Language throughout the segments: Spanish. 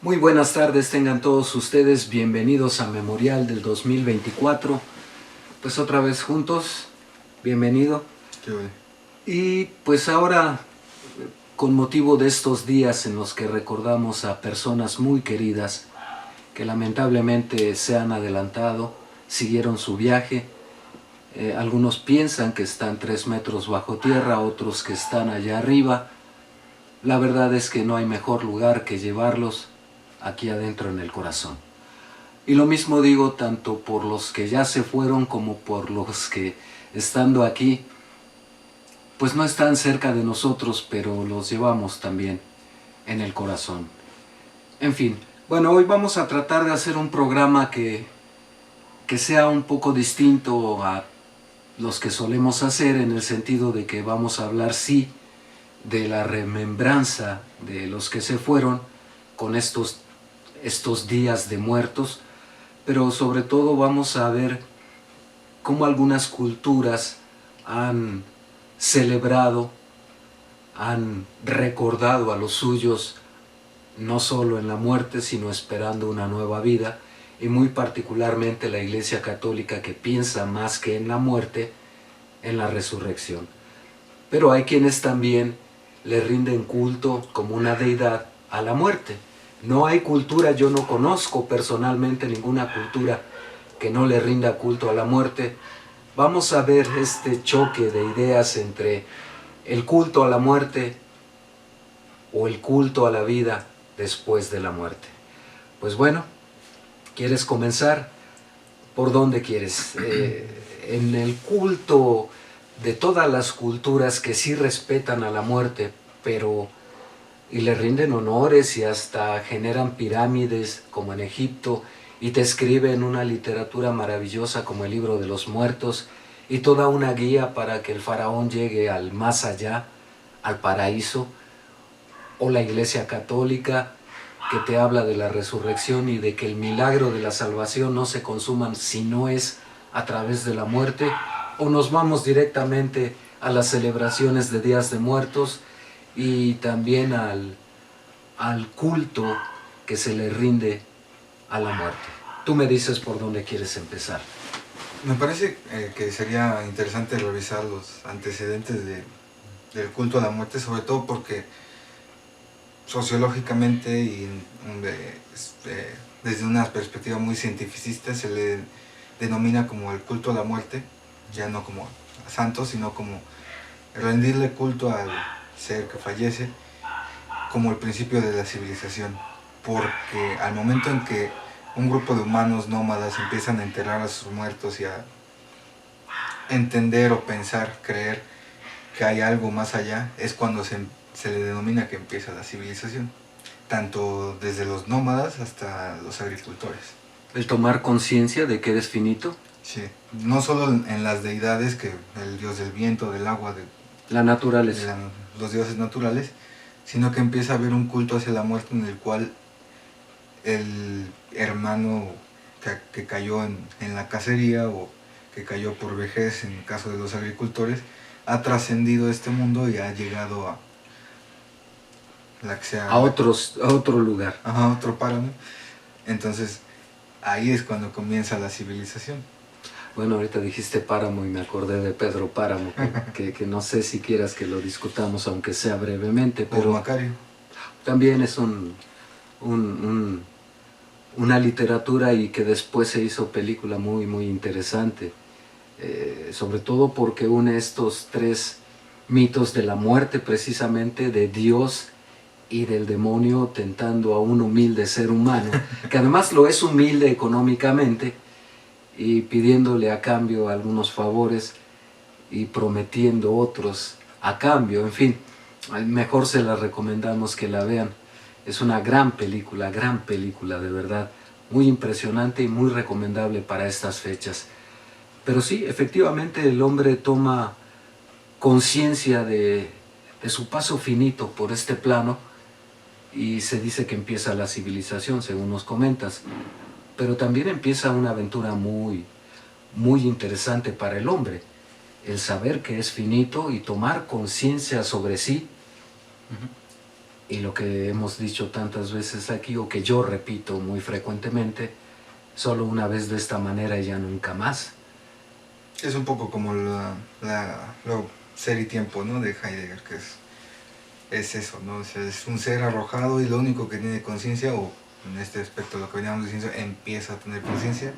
Muy buenas tardes, tengan todos ustedes bienvenidos a Memorial del 2024. Pues otra vez juntos, bienvenido. Qué bueno. Y pues ahora, con motivo de estos días en los que recordamos a personas muy queridas que lamentablemente se han adelantado, siguieron su viaje. Algunos piensan que están 3 metros bajo tierra, otros que están allá arriba. La verdad es que no hay mejor lugar que llevarlos aquí adentro en el corazón. Y lo mismo digo tanto por los que ya se fueron como por los que, estando aquí, pues no están cerca de nosotros, pero los llevamos también en el corazón. En fin, bueno, hoy vamos a tratar de hacer un programa que sea un poco distinto a los que solemos hacer, en el sentido de que vamos a hablar, sí, de la remembranza de los que se fueron con estos días de muertos, pero sobre todo vamos a ver cómo algunas culturas han celebrado, han recordado a los suyos, no solo en la muerte, sino esperando una nueva vida, y muy particularmente la Iglesia Católica, que piensa más que en la muerte, en la resurrección. Pero hay quienes también le rinden culto como una deidad a la muerte. No hay cultura, yo no conozco personalmente ninguna cultura que no le rinda culto a la muerte. Vamos a ver este choque de ideas entre el culto a la muerte o el culto a la vida después de la muerte. Pues bueno, ¿quieres comenzar? ¿Por dónde quieres? En el culto de todas las culturas que sí respetan a la muerte, pero y le rinden honores y hasta generan pirámides como en Egipto, y te escriben una literatura maravillosa como el Libro de los Muertos, y toda una guía para que el faraón llegue al más allá, al paraíso, o la Iglesia Católica, que te habla de la resurrección y de que el milagro de la salvación no se consuman si no es a través de la muerte, o nos vamos directamente a las celebraciones de días de muertos y también al culto que se le rinde a la muerte. Tú me dices por dónde quieres empezar. Me parece que sería interesante revisar los antecedentes del culto a la muerte, sobre todo porque sociológicamente y desde una perspectiva muy cientificista se le denomina como el culto a la muerte, ya no como a santos, sino como rendirle culto al ser que fallece, como el principio de la civilización, porque al momento en que un grupo de humanos nómadas empiezan a enterrar a sus muertos y a entender o pensar, creer que hay algo más allá, es cuando se le denomina que empieza la civilización, tanto desde los nómadas hasta los agricultores. El tomar conciencia de que eres finito. Sí, no solo en las deidades, que el dios del viento, del agua, de la naturaleza, los dioses naturales, sino que empieza a haber un culto hacia la muerte en el cual el hermano que cayó en la cacería o que cayó por vejez, en el caso de los agricultores, ha trascendido este mundo y ha llegado a la que sea, a otro lugar, a otro páramo. Entonces ahí es cuando comienza la civilización. Bueno, ahorita dijiste páramo y me acordé de Pedro Páramo, que no sé si quieras que lo discutamos, aunque sea brevemente, pero Macario también es una literatura, y que después se hizo película muy, muy interesante, sobre todo porque une estos 3 mitos de la muerte, precisamente, de Dios y del demonio tentando a un humilde ser humano, que además lo es humilde económicamente, y pidiéndole a cambio algunos favores y prometiendo otros a cambio. En fin, mejor se la recomendamos que la vean. Es una gran película de verdad, muy impresionante y muy recomendable para estas fechas. Pero sí, efectivamente el hombre toma conciencia de su paso finito por este plano, y se dice que empieza la civilización, según nos comentas. Pero también empieza una aventura muy, muy interesante para el hombre, el saber que es finito y tomar conciencia sobre sí, Y lo que hemos dicho tantas veces aquí, o que yo repito muy frecuentemente, solo una vez de esta manera y ya nunca más. Es un poco como lo ser y tiempo, ¿no? De Heidegger, que es eso, ¿no? O sea, es un ser arrojado y lo único que tiene conciencia, o en este aspecto lo que veníamos diciendo, empieza a tener conciencia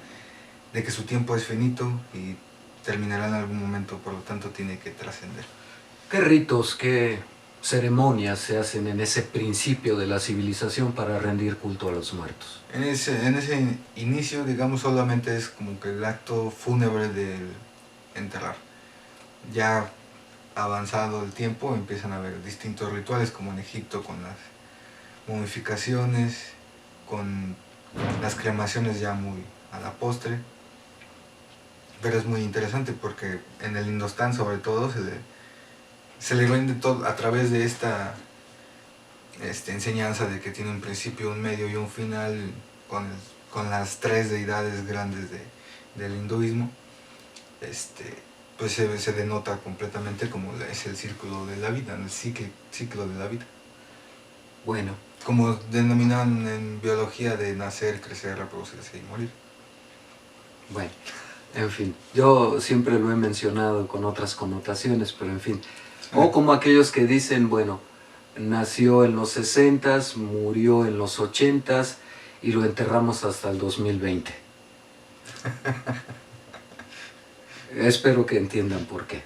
de que su tiempo es finito y terminará en algún momento, por lo tanto tiene que trascender. ¿Qué ritos, qué ceremonias se hacen en ese principio de la civilización para rendir culto a los muertos? En ese inicio, digamos, solamente es como que el acto fúnebre del enterrar. Ya avanzado el tiempo empiezan a haber distintos rituales, como en Egipto con las momificaciones, con las cremaciones ya muy a la postre. Pero es muy interesante porque en el Indostán sobre todo se le vende todo a través de esta enseñanza de que tiene un principio, un medio y un final con las tres deidades grandes del hinduismo. Pues se denota completamente como es el círculo de la vida, el ciclo de la vida. Bueno, Como denominan en biología de nacer, crecer, reproducirse y morir. bueno, en fin, yo siempre lo he mencionado con otras connotaciones, pero en fin. O como aquellos que dicen, bueno, nació en los 60s, murió en los 80s y lo enterramos hasta el 2020. Espero que entiendan por qué.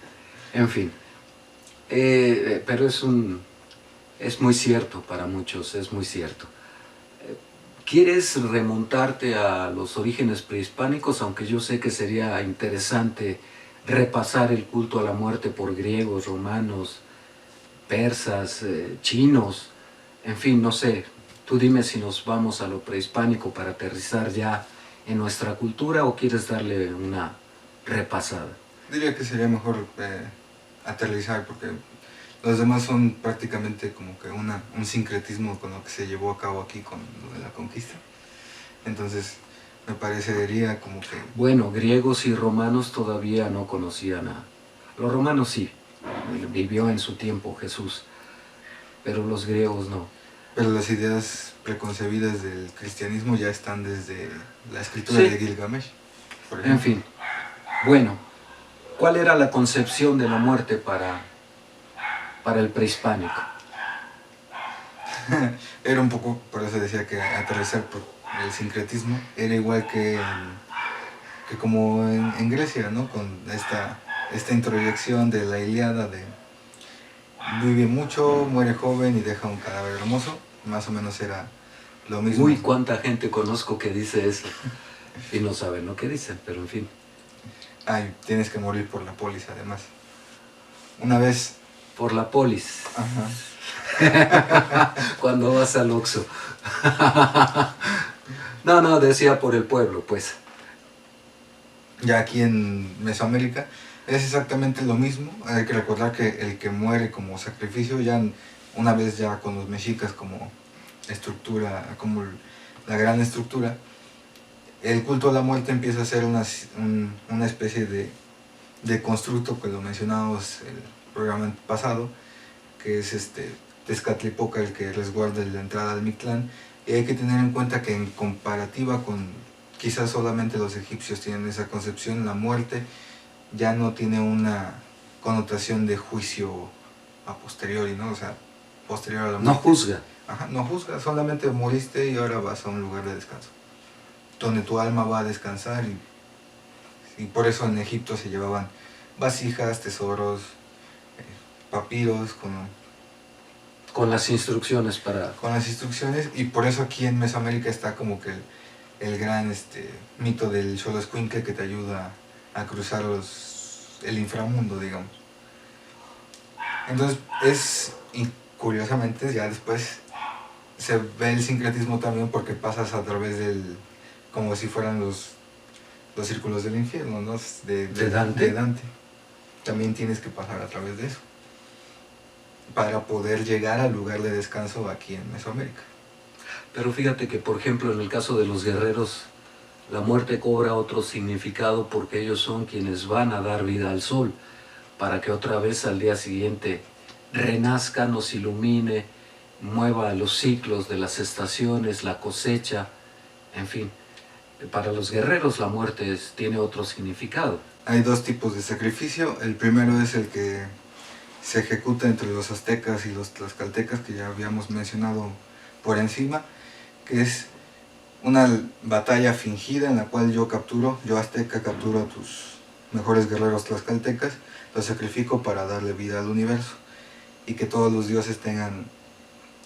En fin, pero es muy cierto para muchos, es muy cierto. ¿Quieres remontarte a los orígenes prehispánicos? Aunque yo sé que sería interesante repasar el culto a la muerte por griegos, romanos, persas, chinos, en fin, no sé. Tú dime si nos vamos a lo prehispánico para aterrizar ya en nuestra cultura o quieres darle una repasada. Diría que sería mejor aterrizar porque los demás son prácticamente como que un sincretismo con lo que se llevó a cabo aquí con lo de la conquista. Entonces me parecería como que... Bueno, griegos y romanos todavía no conocían a... Los romanos sí, vivió en su tiempo Jesús, pero los griegos no. Pero las ideas preconcebidas del cristianismo ya están desde la escritura Sí. de Gilgamesh, por En ejemplo. fin, bueno, ¿cuál era la concepción de la muerte para el prehispánico? Era un poco, por eso decía que aterrizar por el sincretismo, era igual que como en Grecia, ¿no? Con esta introyección de la Ilíada de vive mucho, muere joven y deja un cadáver hermoso, más o menos era lo mismo. Uy, cuánta gente conozco que dice eso y no saben lo que dicen, pero en fin. Ay, tienes que morir por la polis además. Una vez... Por la polis, Ajá. cuando vas al Oxxo. No, decía por el pueblo, pues. Ya aquí en Mesoamérica es exactamente lo mismo. Hay que recordar que el que muere como sacrificio, ya una vez ya con los mexicas como estructura, como la gran estructura, el culto a la muerte empieza a ser una especie de constructo que lo mencionábamos el programa pasado, que es Tezcatlipoca el que resguarda la entrada al Mictlán. Y hay que tener en cuenta que en comparativa con quizás solamente los egipcios tienen esa concepción, la muerte ya no tiene una connotación de juicio a posteriori, ¿no? O sea, posterior a la muerte. No juzga. Ajá, no juzga, solamente moriste y ahora vas a un lugar de descanso, donde tu alma va a descansar y por eso en Egipto se llevaban vasijas, tesoros, papiros Con las instrucciones para... con las instrucciones, y por eso aquí en Mesoamérica está como que el gran mito del Xoloscuincle que te ayuda a cruzar el inframundo, digamos. Entonces curiosamente ya después se ve el sincretismo también porque pasas a través como si fueran los círculos del infierno, ¿no? De Dante. También tienes que pasar a través de eso para poder llegar al lugar de descanso aquí en Mesoamérica. Pero fíjate que, por ejemplo, en el caso de los guerreros, la muerte cobra otro significado porque ellos son quienes van a dar vida al sol para que otra vez al día siguiente renazca, nos ilumine mueva los ciclos de las estaciones, la cosecha, en fin. Para los guerreros la muerte tiene otro significado. Hay dos tipos de sacrificio. El primero es el que se ejecuta entre los aztecas y los tlaxcaltecas, que ya habíamos mencionado por encima, que es una batalla fingida en la cual yo azteca, capturo a tus mejores guerreros tlaxcaltecas, los sacrifico para darle vida al universo y que todos los dioses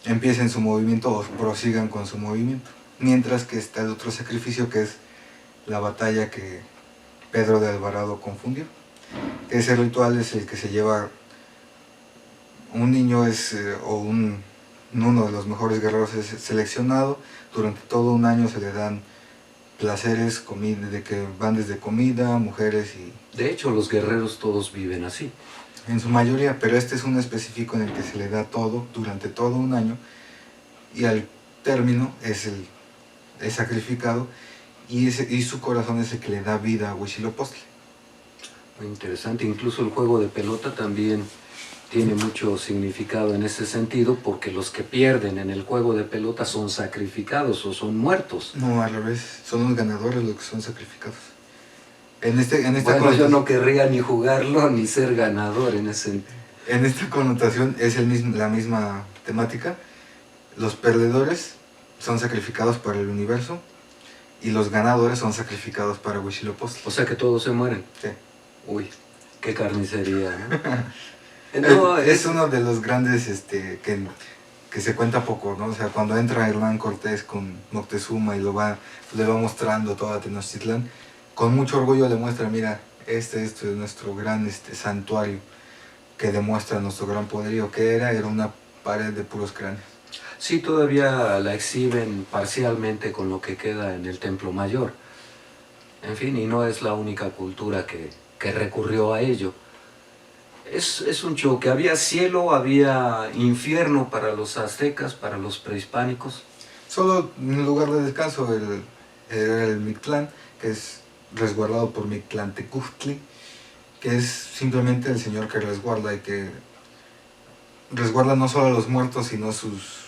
empiecen su movimiento o prosigan con su movimiento. Mientras que está el otro sacrificio, que es la batalla que Pedro de Alvarado confundió. Ese ritual es el que se lleva un niño uno de los mejores guerreros es seleccionado. Durante todo un año se le dan placeres, de que van desde comida, mujeres y... De hecho, los guerreros todos viven así. En su mayoría, pero este es un específico en el que se le da todo durante todo un año y al término es sacrificado y su corazón es el que le da vida a Huitzilopochtli. Muy interesante. Incluso el juego de pelota también tiene mucho significado en ese sentido, porque los que pierden en el juego de pelota son sacrificados o son muertos. No, al revés, son los ganadores los que son sacrificados. Bueno, yo no querría ni jugarlo ni ser ganador en ese sentido. En esta connotación es la misma temática. Los perdedores son sacrificados para el universo y los ganadores son sacrificados para Huitzilopochtli. O sea que todos se mueren. Sí. Uy, qué carnicería, ¿no? No, es uno de los grandes que se cuenta poco, ¿no? O sea, cuando entra Hernán Cortés con Moctezuma y le va mostrando toda Tenochtitlán, con mucho orgullo le muestra, mira, este es nuestro gran santuario que demuestra nuestro gran poderío, que era una pared de puros cráneos. Sí, todavía la exhiben parcialmente con lo que queda en el Templo Mayor. En fin, y no es la única cultura que recurrió a ello. Es un choque. Había cielo, había infierno para los aztecas, para los prehispánicos. Solo un lugar de descanso era el Mictlán, que es resguardado por Mictlantecutli, que es simplemente el señor que resguarda y que resguarda no solo a los muertos, sino sus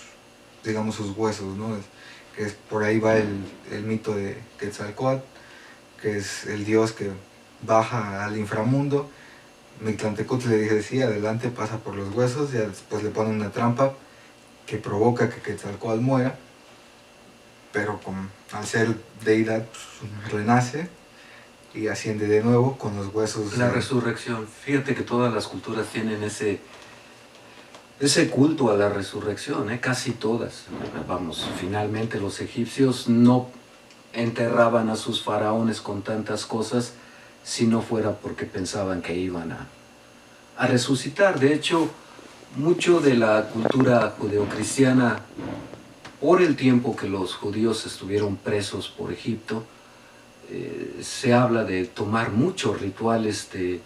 huesos, ¿no? Por ahí va el mito de Quetzalcóatl, que es el dios que baja al inframundo. Mictlantecutli le decía, adelante, pasa por los huesos, y después le ponen una trampa que provoca que Quetzalcóatl muera, pero al ser deidad pues, renace y asciende de nuevo con los huesos. La resurrección. Fíjate que todas las culturas tienen ese culto a la resurrección, casi todas. Vamos, finalmente los egipcios no enterraban a sus faraones con tantas cosas si no fuera porque pensaban que iban a resucitar. De hecho, mucho de la cultura judeocristiana, por el tiempo que los judíos estuvieron presos por Egipto, se habla de tomar muchos rituales de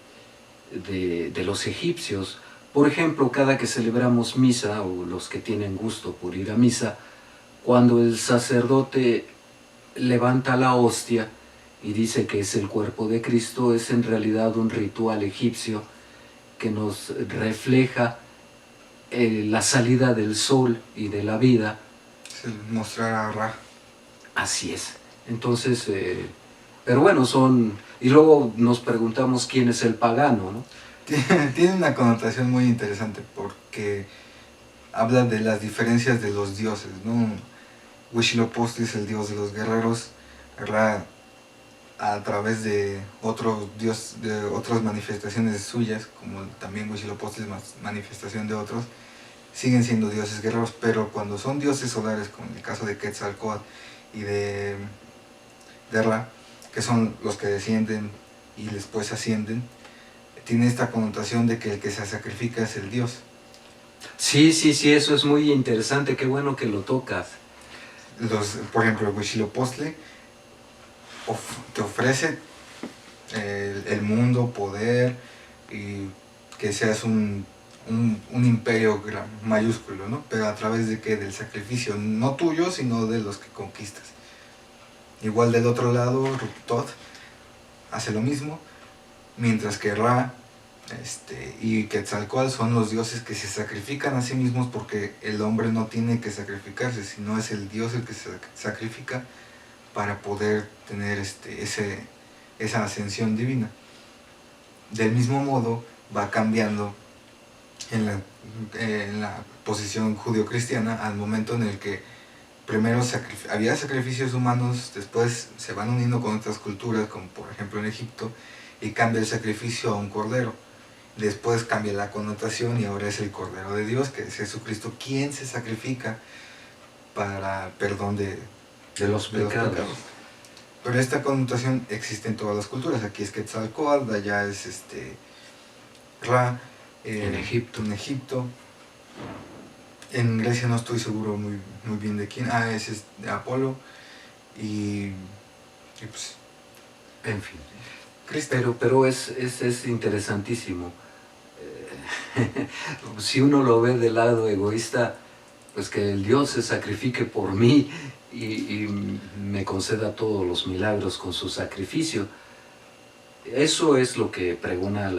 los egipcios. Por ejemplo, cada que celebramos misa, o los que tienen gusto por ir a misa, cuando el sacerdote levanta la hostia y dice que es el cuerpo de Cristo, es en realidad un ritual egipcio que nos refleja la salida del sol y de la vida. Mostrar a Ra. Así es. Entonces, pero bueno, y luego nos preguntamos quién es el pagano, ¿no? Tiene una connotación muy interesante porque habla de las diferencias de los dioses, ¿no? Huitzilopochtli es el dios de los guerreros, Ra, a través de otras manifestaciones suyas, como también Huitzilopochtli es manifestación de otros, siguen siendo dioses guerreros, pero cuando son dioses solares, como en el caso de Quetzalcóatl y de Ra, que son los que descienden y después ascienden, tiene esta connotación de que el que se sacrifica es el dios. Sí, eso es muy interesante, qué bueno que lo tocas. Por ejemplo, Huitzilopochtli te ofrece el mundo, poder, y que seas un imperio mayúsculo, ¿no? Pero a través de ¿qué? Del sacrificio, no tuyo, sino de los que conquistas. Igual del otro lado, Thoth hace lo mismo, mientras que Ra Y Quetzalcóatl son los dioses que se sacrifican a sí mismos, porque el hombre no tiene que sacrificarse, sino es el dios el que se sacrifica para poder tener esa ascensión divina. Del mismo modo va cambiando en la posición judio-cristiana al momento en el que primero había sacrificios humanos, después se van uniendo con otras culturas, como por ejemplo en Egipto, y cambia el sacrificio a un cordero. Después cambia la connotación y ahora es el Cordero de Dios, que es Jesucristo, quien se sacrifica para perdón de los pecados. Pero esta connotación existe en todas las culturas. Aquí es Quetzalcóatl, allá es Ra, En Egipto. En Grecia no estoy seguro muy bien de quién. Es Apolo. Y pues, en fin. Cristo. Pero es interesantísimo. Si uno lo ve del lado egoísta, pues que el Dios se sacrifique por mí y me conceda todos los milagros con su sacrificio. Eso es lo que pregona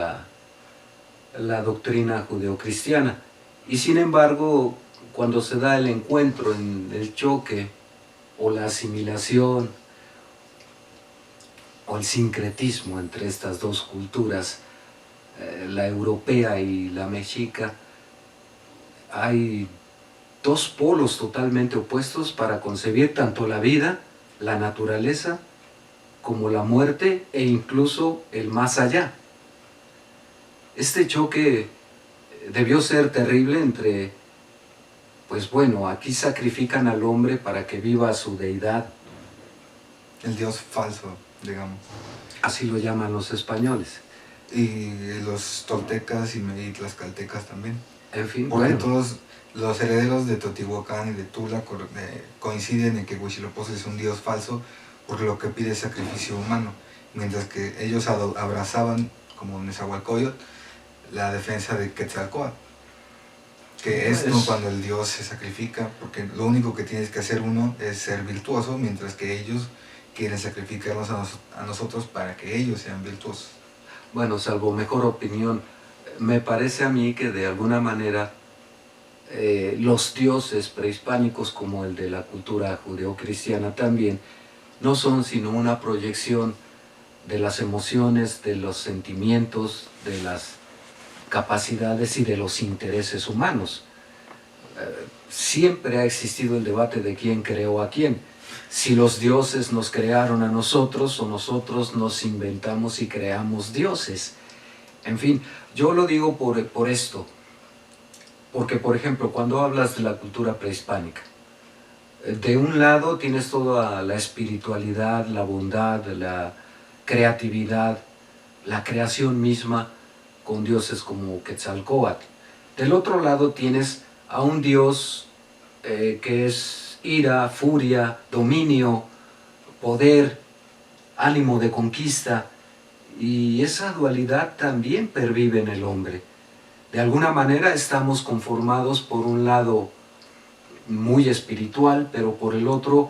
la doctrina judeocristiana. Y sin embargo, cuando se da el encuentro, en el choque o la asimilación o el sincretismo entre estas dos culturas, la europea y la mexica, hay dos polos totalmente opuestos para concebir tanto la vida, la naturaleza, como la muerte e incluso el más allá. Este choque debió ser terrible entre, pues bueno, aquí sacrifican al hombre para que viva su deidad. El Dios falso, digamos. Así lo llaman los españoles. Y los toltecas y tlaxcaltecas también. En fin, porque bueno, todos los herederos de Teotihuacán y de Tula coinciden en que Huitzilopochtli es un dios falso, por lo que pide sacrificio humano, mientras que ellos abrazaban, como Nezahualcóyotl, la defensa de Quetzalcóatl, que es cuando el dios se sacrifica, porque lo único que tienes que hacer uno es ser virtuoso, mientras que ellos quieren sacrificarnos a nosotros para que ellos sean virtuosos. Bueno, salvo mejor opinión, me parece a mí que de alguna manera los dioses prehispánicos, como el de la cultura judeocristiana también, no son sino una proyección de las emociones, de los sentimientos, de las capacidades y de los intereses humanos. Siempre ha existido el debate de quién creó a quién. Si los dioses nos crearon a nosotros o nosotros nos inventamos y creamos dioses. En fin, yo lo digo por esto, porque por ejemplo, cuando hablas de la cultura prehispánica, de un lado tienes toda la espiritualidad, la bondad, la creatividad, la creación misma con dioses como Quetzalcóatl. Del otro lado tienes a un dios que es ira, furia, dominio, poder, ánimo de conquista, y esa dualidad también pervive en el hombre. De alguna manera estamos conformados por un lado muy espiritual, pero por el otro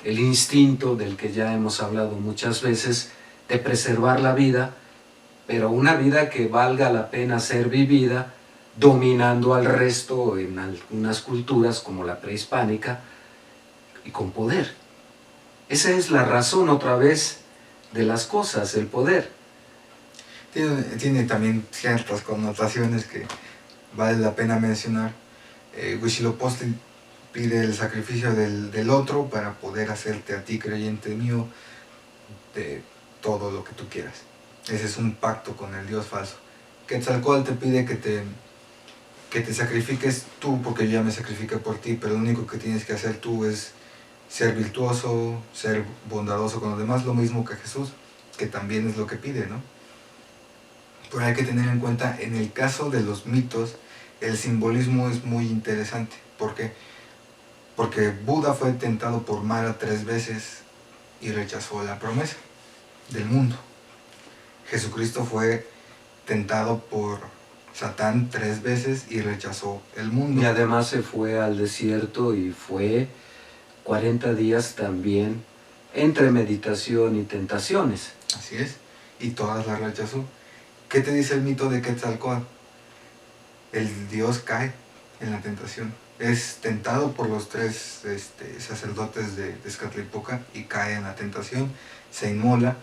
el instinto del que ya hemos hablado muchas veces, de preservar la vida, pero una vida que valga la pena ser vivida, dominando al resto en algunas culturas como la prehispánica, y con poder. Esa es la razón otra vez de las cosas, el poder. Tiene también ciertas connotaciones que vale la pena mencionar. Huitzilopochtli pide el sacrificio del otro para poder hacerte a ti, creyente mío, de todo lo que tú quieras. Ese es un pacto con el dios falso. Quetzalcóatl te pide que te sacrifiques tú, porque yo ya me sacrifiqué por ti, pero lo único que tienes que hacer tú es ser virtuoso, ser bondadoso con los demás, lo mismo que Jesús, que también es lo que pide, ¿no? Pero hay que tener en cuenta, en el caso de los mitos, el simbolismo es muy interesante. ¿Por qué? Porque Buda fue tentado por Mara 3 veces y rechazó la promesa del mundo. Jesucristo fue tentado por Satán 3 veces y rechazó el mundo. Y además se fue al desierto y fue 40 días también entre meditación y tentaciones. Así es, y todas las rechazó. ¿Qué te dice el mito de Quetzalcóatl? El dios cae en la tentación. Es tentado por los tres sacerdotes de Tezcatlipoca y cae en la tentación, se inmola.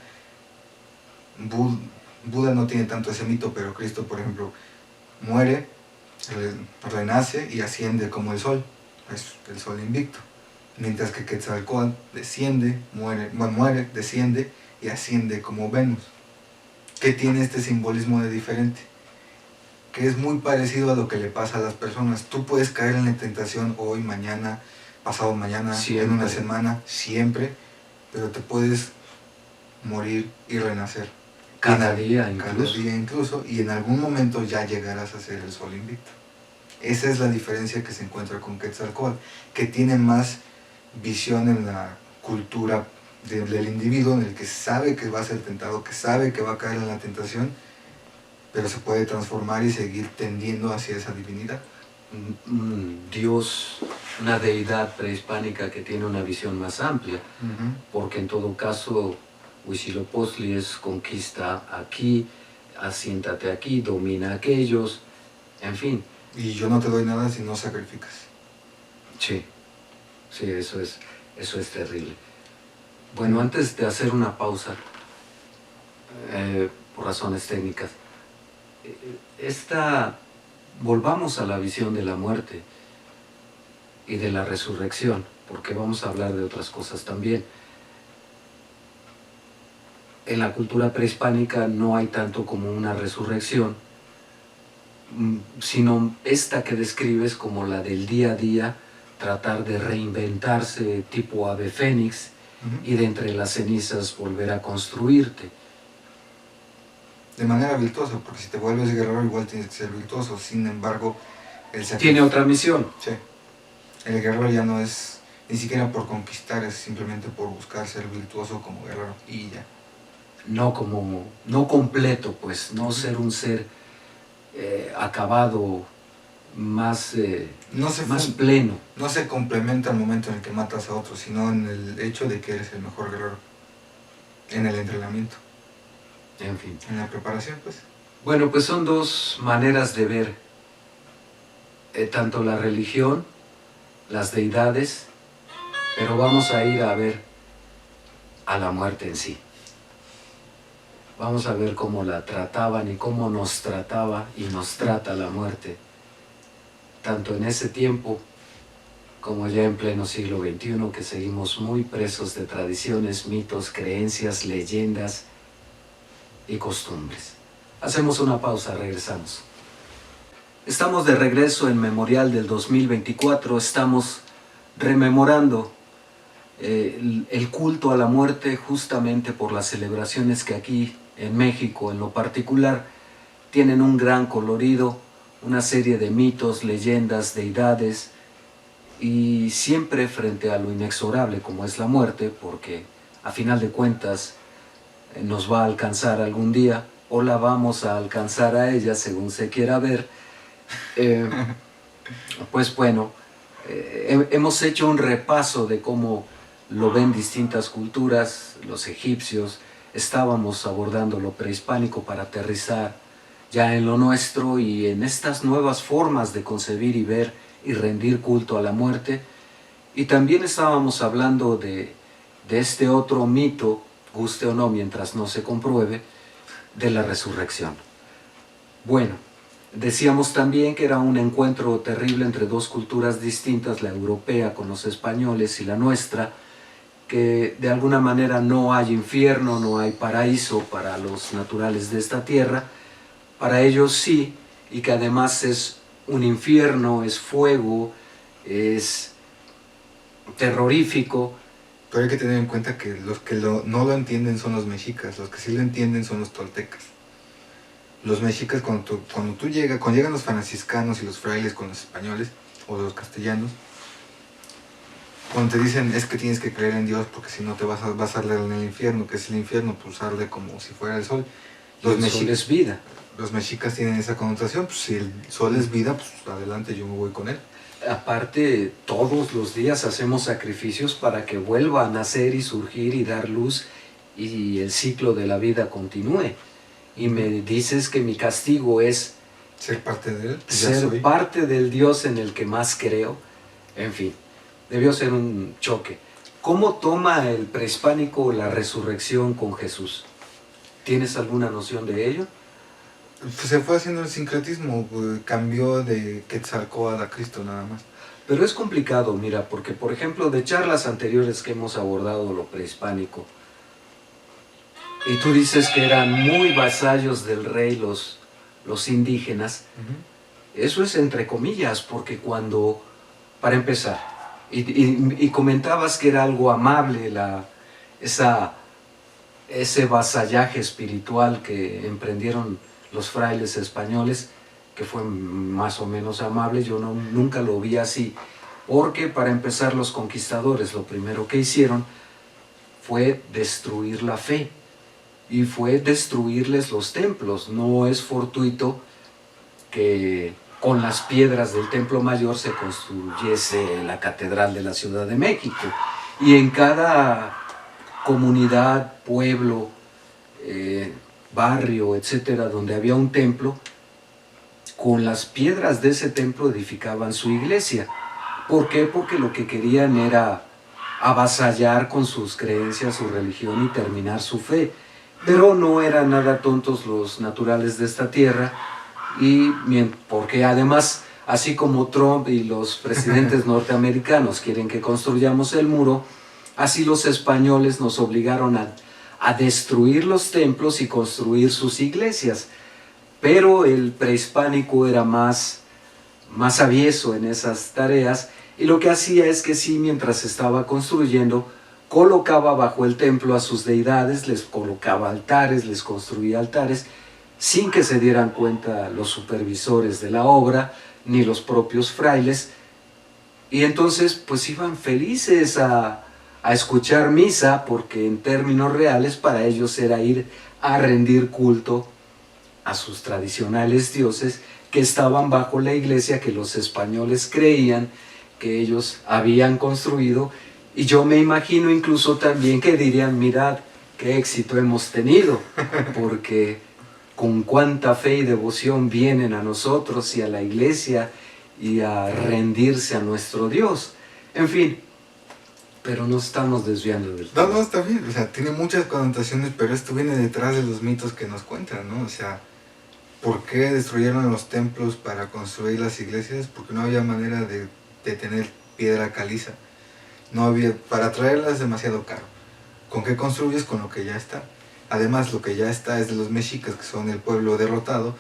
Buda no tiene tanto ese mito, pero Cristo, por ejemplo, muere, renace y asciende como el sol. Es el sol invicto. Mientras que Quetzalcóatl desciende, muere, desciende y asciende como Venus. ¿Qué tiene este simbolismo de diferente? Que es muy parecido a lo que le pasa a las personas. Tú puedes caer en la tentación hoy, mañana, pasado mañana, siempre, en una semana, siempre, pero te puedes morir y renacer. Cada día incluso. Y en algún momento ya llegarás a ser el sol invicto. Esa es la diferencia que se encuentra con Quetzalcóatl, que tiene más visión en la cultura del individuo, en el que sabe que va a ser tentado, que sabe que va a caer en la tentación, pero se puede transformar y seguir tendiendo hacia esa divinidad. Un dios, una deidad prehispánica que tiene una visión más amplia, porque en todo caso Huitzilopochtli es conquista aquí, asiéntate aquí, domina a aquellos, en fin. Y yo no te doy nada si no sacrificas. Sí, eso es terrible. Bueno, antes de hacer una pausa, por razones técnicas, volvamos a la visión de la muerte y de la resurrección, porque vamos a hablar de otras cosas también. En la cultura prehispánica no hay tanto como una resurrección, sino esta que describes como la del día a día, tratar de reinventarse tipo ave fénix y de entre las cenizas volver a construirte. De manera virtuosa, porque si te vuelves guerrero igual tienes que ser virtuoso. Sin embargo, tiene otra misión. Sí. El guerrero ya no es ni siquiera por conquistar, es simplemente por buscar ser virtuoso como guerrero y ya. No completo, pues, no ser un ser acabado, más pleno. No se complementa al momento en el que matas a otros, sino en el hecho de que eres el mejor guerrero. En el entrenamiento. En fin. En la preparación, pues. Bueno, pues son dos maneras de ver tanto la religión, las deidades, pero vamos a ir a ver a la muerte en sí. Vamos a ver cómo la trataban y cómo nos trataba y nos trata la muerte, tanto en ese tiempo como ya en pleno siglo XXI, que seguimos muy presos de tradiciones, mitos, creencias, leyendas y costumbres. Hacemos una pausa, regresamos. Estamos de regreso en Memorial del 2024, estamos rememorando el culto a la muerte justamente por las celebraciones que aquí en México en lo particular tienen un gran colorido, una serie de mitos, leyendas, deidades, y siempre frente a lo inexorable como es la muerte, porque a final de cuentas nos va a alcanzar algún día o la vamos a alcanzar a ella según se quiera ver. Pues bueno, hemos hecho un repaso de cómo lo ven distintas culturas, los egipcios. Estábamos abordando lo prehispánico para aterrizar ya en lo nuestro y en estas nuevas formas de concebir y ver y rendir culto a la muerte. Y también estábamos hablando de este otro mito, guste o no mientras no se compruebe, de la resurrección. Bueno, decíamos también que era un encuentro terrible entre dos culturas distintas, la europea con los españoles y la nuestra, que de alguna manera no hay infierno, no hay paraíso para los naturales de esta tierra, para ellos sí, y que además es un infierno, es fuego, es terrorífico. Pero hay que tener en cuenta que los que no lo entienden son los mexicas, los que sí lo entienden son los toltecas. Los mexicas, cuando llegan los franciscanos y los frailes con los españoles o los castellanos, cuando te dicen es que tienes que creer en Dios porque si no te vas a arder en el infierno, que es el infierno, pues arde como si fuera el sol. El sol es vida. Los mexicas tienen esa connotación, pues si el sol es vida, pues adelante, yo me voy con él. Aparte, todos los días hacemos sacrificios para que vuelva a nacer y surgir y dar luz y el ciclo de la vida continúe. y me dices que mi castigo es ser parte de él, pues ya ser soy. parte del Dios en el que más creo. En fin, debió ser un choque. ¿Cómo toma el prehispánico la resurrección con Jesús? ¿Tienes alguna noción de ello? Pues se fue haciendo el sincretismo, cambió de Quetzalcóatl a Cristo nada más. Pero es complicado, mira, porque por ejemplo de charlas anteriores que hemos abordado lo prehispánico, y tú dices que eran muy vasallos del rey los indígenas, eso es entre comillas, porque cuando, para empezar, y comentabas que era algo amable ese vasallaje espiritual que emprendieron los frailes españoles, que fue más o menos amable, yo nunca lo vi así, porque para empezar los conquistadores lo primero que hicieron fue destruir la fe, y fue destruirles los templos. No es fortuito que con las piedras del Templo Mayor se construyese la Catedral de la Ciudad de México, y en cada comunidad, pueblo, barrio, etcétera, donde había un templo, con las piedras de ese templo edificaban su iglesia. ¿Por qué? Porque lo que querían era avasallar con sus creencias, su religión y terminar su fe. Pero no eran nada tontos los naturales de esta tierra, y porque además, así como Trump y los presidentes norteamericanos quieren que construyamos el muro, así los españoles nos obligaron a destruir los templos y construir sus iglesias. Pero el prehispánico era más avieso en esas tareas, y lo que hacía es que sí, mientras estaba construyendo, colocaba bajo el templo a sus deidades, les colocaba altares, les construía altares, sin que se dieran cuenta los supervisores de la obra, ni los propios frailes, y entonces pues iban felices a escuchar misa, porque en términos reales para ellos era ir a rendir culto a sus tradicionales dioses que estaban bajo la iglesia que los españoles creían que ellos habían construido. Y yo me imagino incluso también que dirían: mirad qué éxito hemos tenido, porque con cuánta fe y devoción vienen a nosotros y a la iglesia y a rendirse a nuestro Dios. En fin, pero no estamos desviando del tema. No, está bien, o sea, tiene muchas connotaciones, pero esto viene detrás de los mitos que nos cuentan, ¿no? O sea, ¿por qué destruyeron los templos para construir las iglesias? Porque no había manera de tener piedra caliza. No había, para traerlas es demasiado caro. ¿Con qué construyes? Con lo que ya está. Además, lo que ya está es de los mexicas, que son el pueblo derrotado.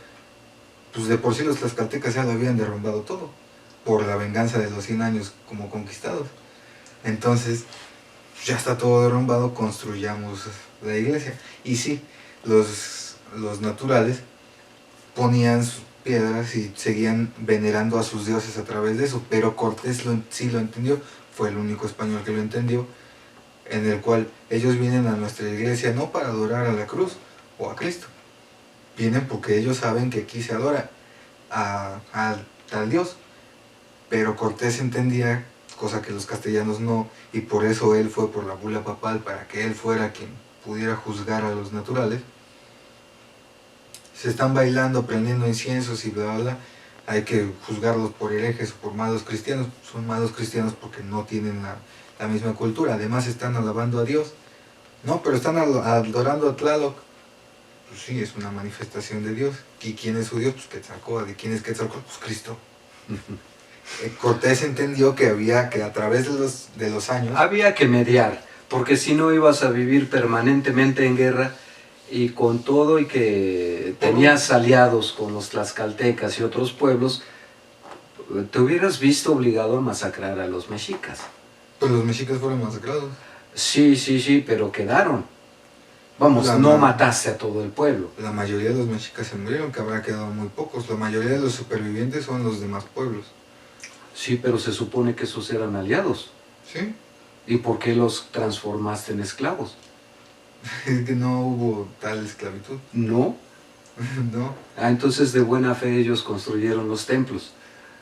Pues de por sí los tlaxcaltecas ya lo habían derrumbado todo, por la venganza de los 100 años como conquistados. Entonces, ya está todo derrumbado, construyamos la iglesia. Y sí, los naturales ponían sus piedras y seguían venerando a sus dioses a través de eso, pero Cortés sí lo entendió, fue el único español que lo entendió, en el cual ellos vienen a nuestra iglesia no para adorar a la cruz o a Cristo, vienen porque ellos saben que aquí se adora al Dios, pero Cortés entendía, cosa que los castellanos no, y por eso él fue por la bula papal, para que él fuera quien pudiera juzgar a los naturales. Se están bailando, prendiendo inciensos y bla bla bla, hay que juzgarlos por herejes o por malos cristianos. Son malos cristianos porque no tienen la misma cultura, además están alabando a Dios. No, pero están adorando a Tlaloc. Pues sí, es una manifestación de Dios. ¿Y quién es su Dios? Pues Quetzalcóatl. ¿Y quién es Quetzalcóatl? Pues Cristo. Cortés entendió que había que a través de los años... Había que mediar, porque si no ibas a vivir permanentemente en guerra, y con todo y que tenías aliados con los tlaxcaltecas y otros pueblos, te hubieras visto obligado a masacrar a los mexicas. Pues los mexicas fueron masacrados. Sí, pero quedaron. Vamos, no mataste a todo el pueblo. La mayoría de los mexicas se murieron, que habrá quedado muy pocos. La mayoría de los supervivientes son los demás pueblos. Sí, pero se supone que esos eran aliados. ¿Sí? ¿Y por qué los transformaste en esclavos? Es que no hubo tal esclavitud. ¿No? No. Entonces de buena fe ellos construyeron los templos.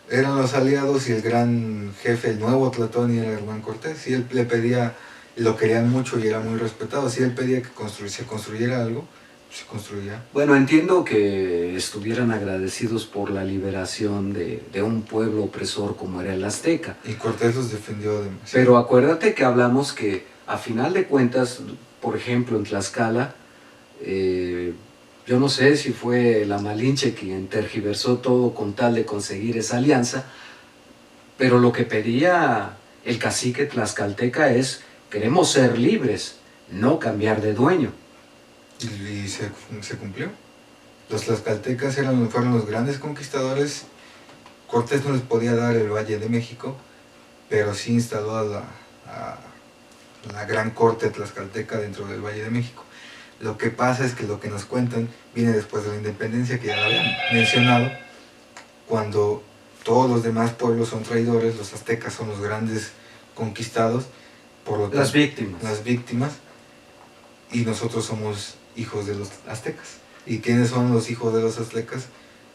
Eran los aliados y el gran jefe, el nuevo Tlatoani, era Hernán Cortés. Y él le pedía, lo querían mucho y era muy respetado. Si él pedía que se construyera algo, se construía. Bueno, entiendo que estuvieran agradecidos por la liberación de un pueblo opresor como era el azteca. Y Cortés los defendió demasiado. Pero acuérdate que hablamos que a final de cuentas, por ejemplo en Tlaxcala, yo no sé si fue la Malinche quien tergiversó todo con tal de conseguir esa alianza, pero lo que pedía el cacique tlaxcalteca es: queremos ser libres, no cambiar de dueño. Y se cumplió. Los tlaxcaltecas fueron los grandes conquistadores. Cortés no les podía dar el Valle de México, pero sí instaló a la gran corte tlaxcalteca dentro del Valle de México. Lo que pasa es que lo que nos cuentan viene después de la independencia, que ya lo habían mencionado, cuando todos los demás pueblos son traidores, los aztecas son los grandes conquistados, por lo tanto, las víctimas, y nosotros somos hijos de los aztecas. ¿Y quiénes son los hijos de los aztecas?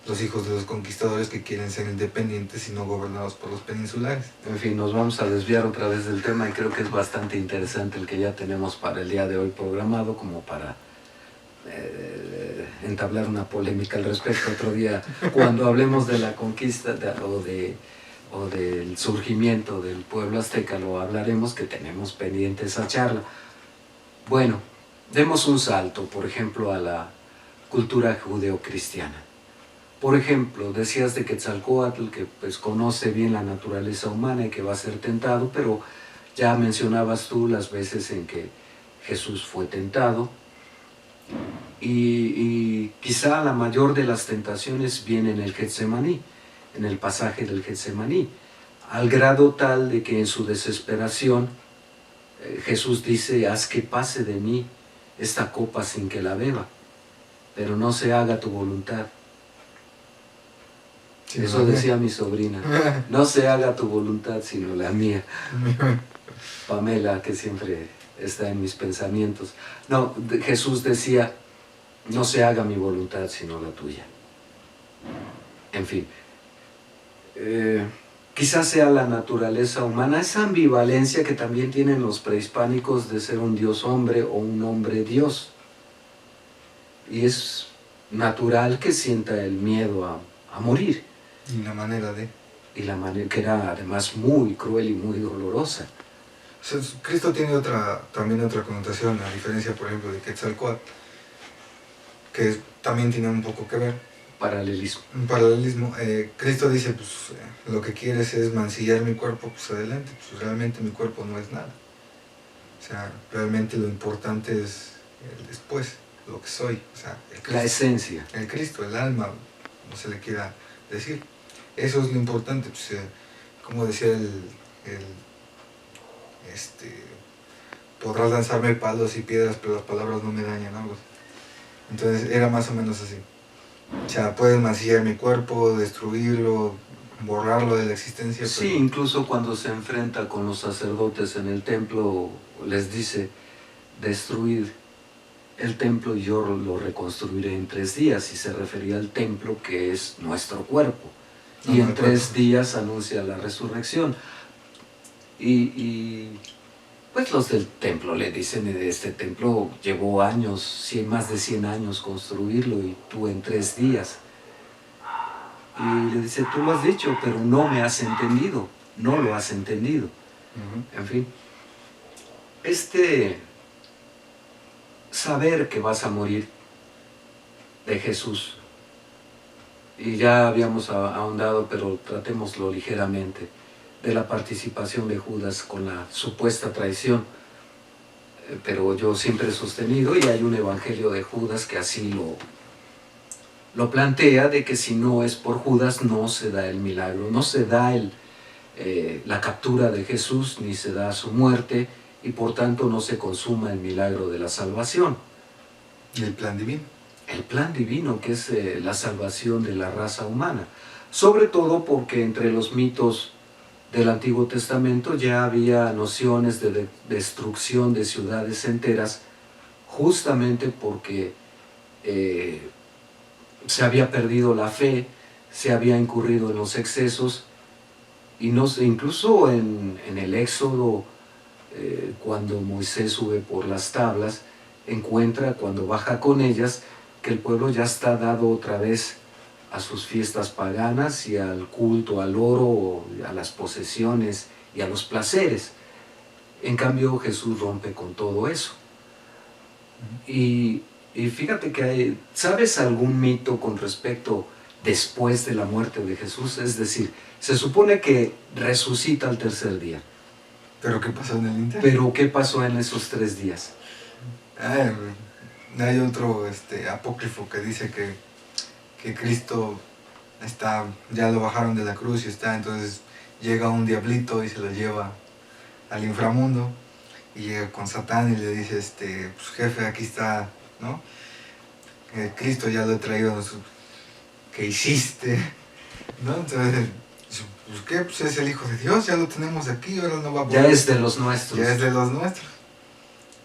Los hijos de los conquistadores que quieren ser independientes y no gobernados por los peninsulares. En fin, nos vamos a desviar otra vez del tema y creo que es bastante interesante el que ya tenemos para el día de hoy programado, como para entablar una polémica al respecto otro día, cuando hablemos de la conquista o del surgimiento del pueblo azteca, lo hablaremos, que tenemos pendiente esa charla. Bueno, demos un salto, por ejemplo, a la cultura judeocristiana. Por ejemplo, decías de Quetzalcóatl, que pues conoce bien la naturaleza humana y que va a ser tentado, pero ya mencionabas tú las veces en que Jesús fue tentado, y quizá la mayor de las tentaciones viene en el Getsemaní, en el pasaje del Getsemaní, al grado tal de que en su desesperación Jesús dice: haz que pase de mí esta copa sin que la beba, pero no se haga tu voluntad. Sí, eso decía mi sobrina: no se haga tu voluntad sino la mía. Pamela, que siempre está en mis pensamientos. No, Jesús decía: no se haga mi voluntad sino la tuya. En fin, quizás sea la naturaleza humana, esa ambivalencia que también tienen los prehispánicos de ser un dios hombre o un hombre dios. Y es natural que sienta el miedo a morir. Y la manera de... Y la manera que era además muy cruel y muy dolorosa. O sea, Cristo tiene también otra connotación, a diferencia, por ejemplo, de Quetzalcóatl, que también tiene un poco que ver. Paralelismo. Un paralelismo. Cristo dice: pues lo que quieres es mancillar mi cuerpo, pues adelante, pues realmente mi cuerpo no es nada. O sea, realmente lo importante es el después, lo que soy. O sea, el Cristo, la esencia. El Cristo, el alma, no se le quiera decir. Eso es lo importante, pues, como decía podrás lanzarme palos y piedras, pero las palabras no me dañan, algo así. Entonces era más o menos así. O sea, puedes mancillar mi cuerpo, destruirlo, borrarlo de la existencia. Sí, pero... incluso cuando se enfrenta con los sacerdotes en el templo, les dice: destruid el templo y yo lo reconstruiré en 3 días, y se refería al templo, que es nuestro cuerpo. Y en 3 días anuncia la resurrección. Y pues los del templo le dicen: este templo llevó años, más de 100 años construirlo, y tú en 3 días. Y le dice: tú lo has dicho, pero no me has entendido, no lo has entendido. En fin, saber que vas a morir de Jesús, y ya habíamos ahondado, pero tratémoslo ligeramente, de la participación de Judas con la supuesta traición, pero yo siempre he sostenido, y hay un evangelio de Judas que así lo plantea, de que si no es por Judas no se da el milagro, no se da la captura de Jesús, ni se da su muerte, y por tanto no se consuma el milagro de la salvación. ¿Y el plan divino? El plan divino, que es la salvación de la raza humana. Sobre todo porque entre los mitos del Antiguo Testamento ya había nociones de destrucción de ciudades enteras, justamente porque se había perdido la fe, se había incurrido en los excesos, y incluso en el Éxodo, cuando Moisés sube por las tablas, encuentra cuando baja con ellas que el pueblo ya está dado otra vez a sus fiestas paganas y al culto al oro, a las posesiones y a los placeres. En cambio Jesús rompe con todo eso. Y fíjate que ¿sabes algún mito con respecto después de la muerte de Jesús? Es decir, se supone que resucita al tercer día. ¿Pero qué pasó en el Inter? ¿Pero qué pasó en esos 3 días? Hay otro apócrifo que dice que Cristo ya lo bajaron de la cruz y entonces llega un diablito y se lo lleva al inframundo y llega con Satán y le dice, pues jefe, aquí está, ¿no? Cristo ya lo he traído, ¿qué hiciste? ¿No? Entonces, pues ¿qué? Pues es el Hijo de Dios, ya lo tenemos aquí, ahora no va a poder. Ya es de los nuestros. Ya es de los nuestros.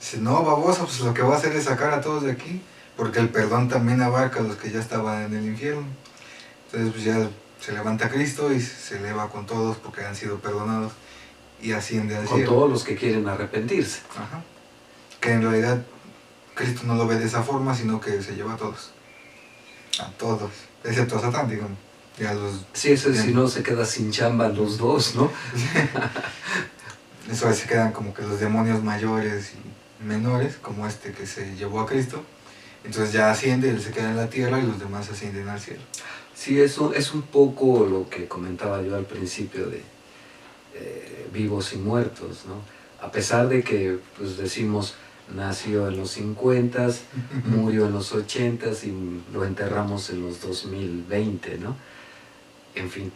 Dice, no, baboso, pues lo que va a hacer es sacar a todos de aquí, porque el perdón también abarca a los que ya estaban en el infierno. Entonces pues ya se levanta Cristo y se eleva con todos porque han sido perdonados y asciende al cielo. Con todos los que quieren arrepentirse. Ajá. Que en realidad Cristo no lo ve de esa forma, sino que se lleva a todos. A todos. Excepto a Satán, digamos. Y a los... Sí, si no se queda sin chamba los dos, ¿no? Eso se quedan como que los demonios mayores y menores, como que se llevó a Cristo. Entonces ya asciende, él se queda en la tierra y los demás ascienden al cielo. Sí, eso es un poco lo que comentaba yo al principio de vivos y muertos, ¿no? A pesar de que, pues decimos, nació en los 50, murió en los 80 y lo enterramos en los 2020, ¿no? En fin,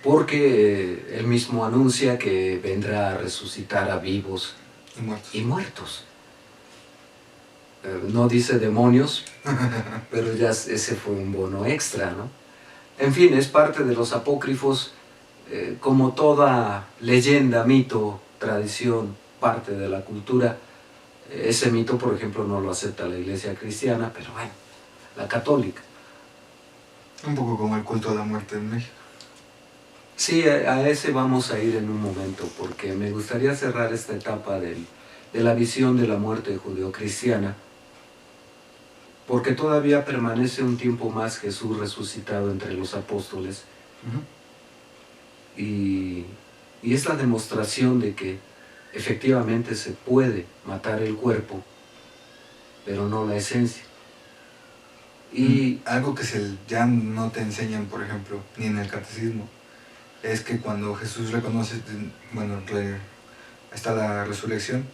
porque él mismo anuncia que vendrá a resucitar a vivos y muertos. No dice demonios, pero ya ese fue un bono extra, ¿no? En fin, es parte de los apócrifos, como toda leyenda, mito, tradición, parte de la cultura. Ese mito, por ejemplo, no lo acepta la iglesia cristiana, pero bueno, la católica. Un poco como el culto a la muerte en México. Sí, a ese vamos a ir en un momento, porque me gustaría cerrar esta etapa de la visión de la muerte judeocristiana, porque todavía permanece un tiempo más Jesús resucitado entre los apóstoles. Y es la demostración de que efectivamente se puede matar el cuerpo, pero no la esencia. Y algo que ya no te enseñan, por ejemplo, ni en el catecismo, es que cuando Jesús reconoce, bueno, está la resurrección,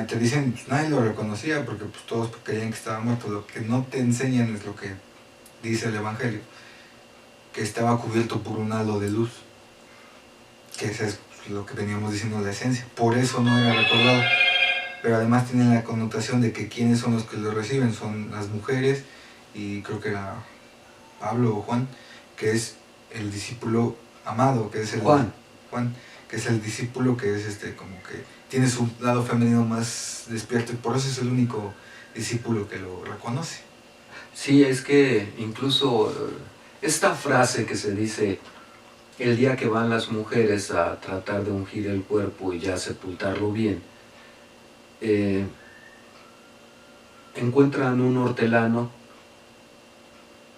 te dicen, nadie lo reconocía porque pues, todos creían que estaba muerto. Lo que no te enseñan es lo que dice el Evangelio, que estaba cubierto por un halo de luz, que ese es lo que veníamos diciendo, la esencia. Por eso no era recordado, pero además tiene la connotación de que quiénes son los que lo reciben, son las mujeres, y creo que era Pablo o Juan, que es el discípulo amado, que es el Juan, que es el discípulo que es como que tiene su lado femenino más despierto y por eso es el único discípulo que lo reconoce. Sí, es que incluso esta frase que se dice, el día que van las mujeres a tratar de ungir el cuerpo y ya sepultarlo bien, encuentran un hortelano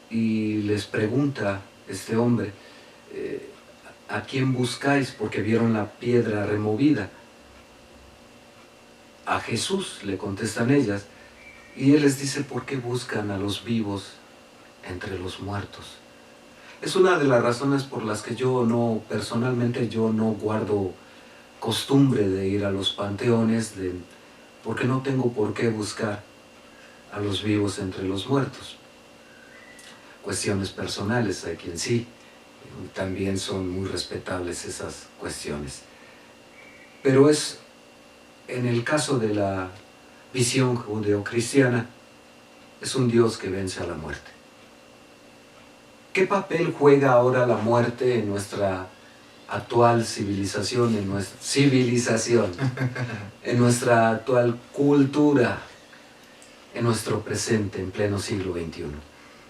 y les pregunta este hombre, ¿a quién buscáis? Porque vieron la piedra removida. A Jesús, le contestan ellas, y él les dice, ¿por qué buscan a los vivos entre los muertos? Es una de las razones por las que personalmente yo no guardo costumbre de ir a los panteones, porque no tengo por qué buscar a los vivos entre los muertos. Cuestiones personales, hay quien sí, también son muy respetables esas cuestiones. Pero en el caso de la visión judeocristiana, es un Dios que vence a la muerte. ¿Qué papel juega ahora la muerte en nuestra actual civilización, en nuestra actual cultura, en nuestro presente, en pleno siglo XXI?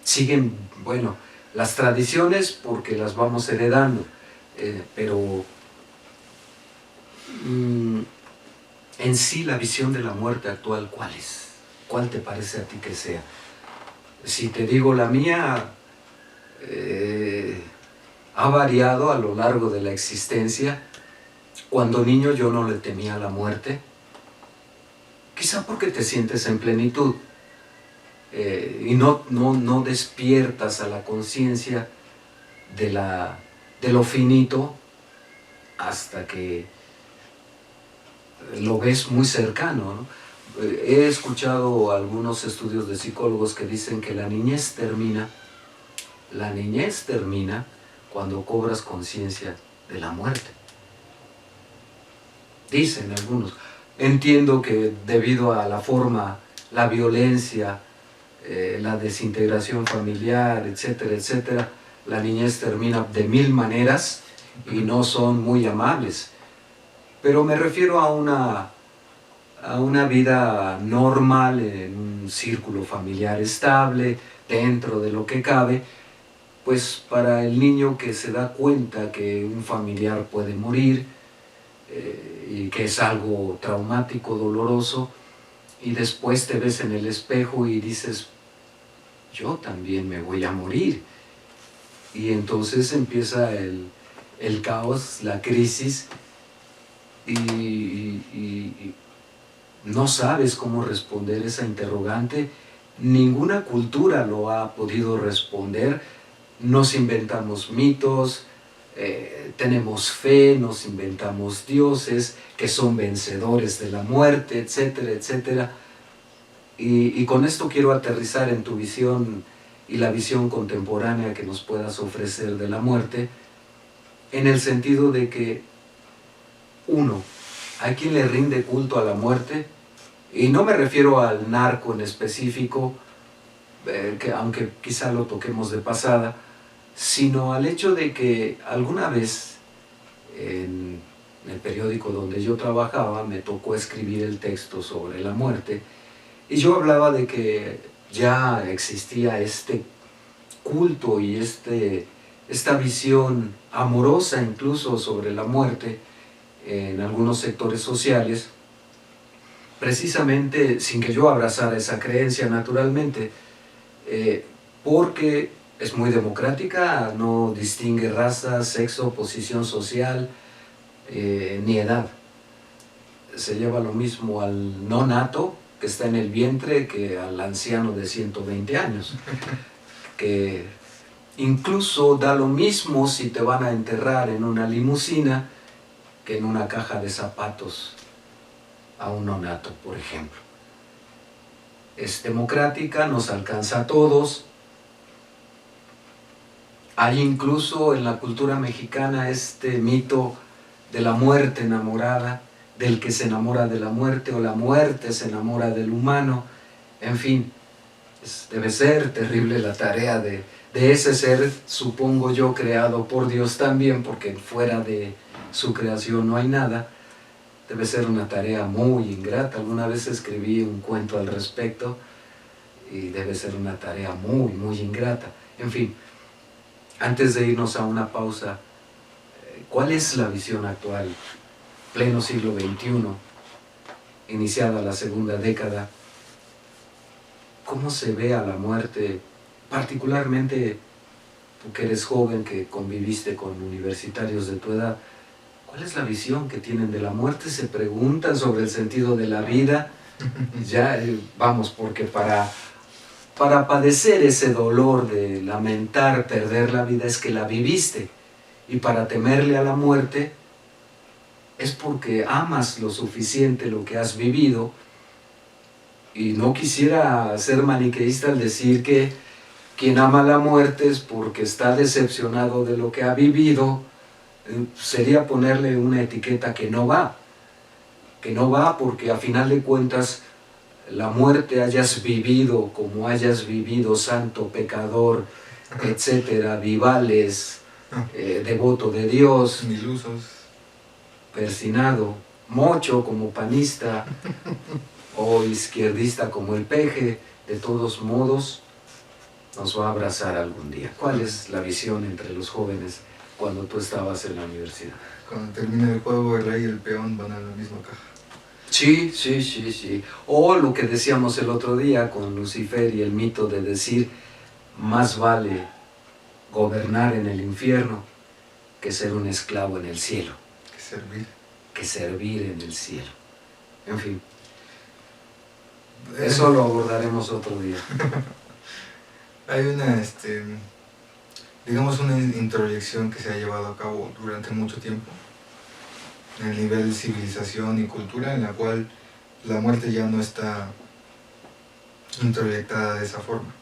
Siguen, bueno, las tradiciones porque las vamos heredando, pero en sí la visión de la muerte actual, ¿cuál es? ¿Cuál te parece a ti que sea? Si te digo la mía, ha variado a lo largo de la existencia. Cuando niño yo no le temía a la muerte, quizá porque te sientes en plenitud y no despiertas a la conciencia de lo finito hasta que lo ves muy cercano, ¿no? He escuchado algunos estudios de psicólogos que dicen que la niñez termina cuando cobras conciencia de la muerte. Dicen algunos. Entiendo que debido a la forma, la violencia, la desintegración familiar, etcétera, etcétera, la niñez termina de mil maneras y no son muy amables. Pero me refiero a una vida normal, en un círculo familiar estable, dentro de lo que cabe, pues para el niño que se da cuenta que un familiar puede morir y que es algo traumático, doloroso, y después te ves en el espejo y dices, yo también me voy a morir. Y entonces empieza el caos, la crisis, y no sabes cómo responder esa interrogante. Ninguna cultura lo ha podido responder. Nos inventamos mitos, tenemos fe, nos inventamos dioses que son vencedores de la muerte, etcétera, etcétera. Y con esto quiero aterrizar en tu visión y la visión contemporánea que nos puedas ofrecer de la muerte, en el sentido de que, uno, hay quien le rinde culto a la muerte, y no me refiero al narco en específico, que aunque quizá lo toquemos de pasada, sino al hecho de que alguna vez en el periódico donde yo trabajaba me tocó escribir el texto sobre la muerte, y yo hablaba de que ya existía este culto y esta visión amorosa incluso sobre la muerte en algunos sectores sociales, precisamente sin que yo abrazara esa creencia naturalmente, porque es muy democrática, no distingue raza, sexo, posición social, ni edad. Se lleva lo mismo al no nato que está en el vientre que al anciano de 120 años, que incluso da lo mismo si te van a enterrar en una limusina que en una caja de zapatos a un nonato, por ejemplo. Es democrática, nos alcanza a todos. Hay incluso en la cultura mexicana este mito de la muerte enamorada, del que se enamora de la muerte, o la muerte se enamora del humano. En fin, debe ser terrible la tarea de ese ser, supongo yo, creado por Dios también, porque fuera de su creación no hay nada. Debe ser una tarea muy ingrata. Alguna vez escribí un cuento al respecto y debe ser una tarea muy, muy ingrata. En fin, antes de irnos a una pausa, ¿cuál es la visión actual, pleno siglo XXI, iniciada la segunda década? ¿Cómo se ve a la muerte, particularmente tú que eres joven, que conviviste con universitarios de tu edad? ¿Cuál es la visión que tienen de la muerte? ¿Se preguntan sobre el sentido de la vida? Ya, vamos, porque para padecer ese dolor de lamentar perder la vida es que la viviste, y para temerle a la muerte es porque amas lo suficiente lo que has vivido. Y no quisiera ser maniqueísta al decir que quien ama la muerte es porque está decepcionado de lo que ha vivido. Sería ponerle una etiqueta que no va porque a final de cuentas la muerte, hayas vivido como hayas vivido, santo, pecador, etcétera, vivales, devoto de Dios, ilusos, persinado, mocho como panista o izquierdista como el peje, de todos modos nos va a abrazar algún día. ¿Cuál es la visión entre los jóvenes cuando tú estabas en la universidad? Cuando termine el juego, el rey y el peón van a la misma caja. Sí, sí, sí, sí. O lo que decíamos el otro día con Lucifer y el mito de decir, más vale gobernar en el infierno que ser un esclavo en el cielo, Que servir. que servir en el cielo. En fin, Eh, eso lo abordaremos otro día. Hay una, digamos, una introyección que se ha llevado a cabo durante mucho tiempo en el nivel de civilización y cultura, en la cual la muerte ya no está introyectada de esa forma.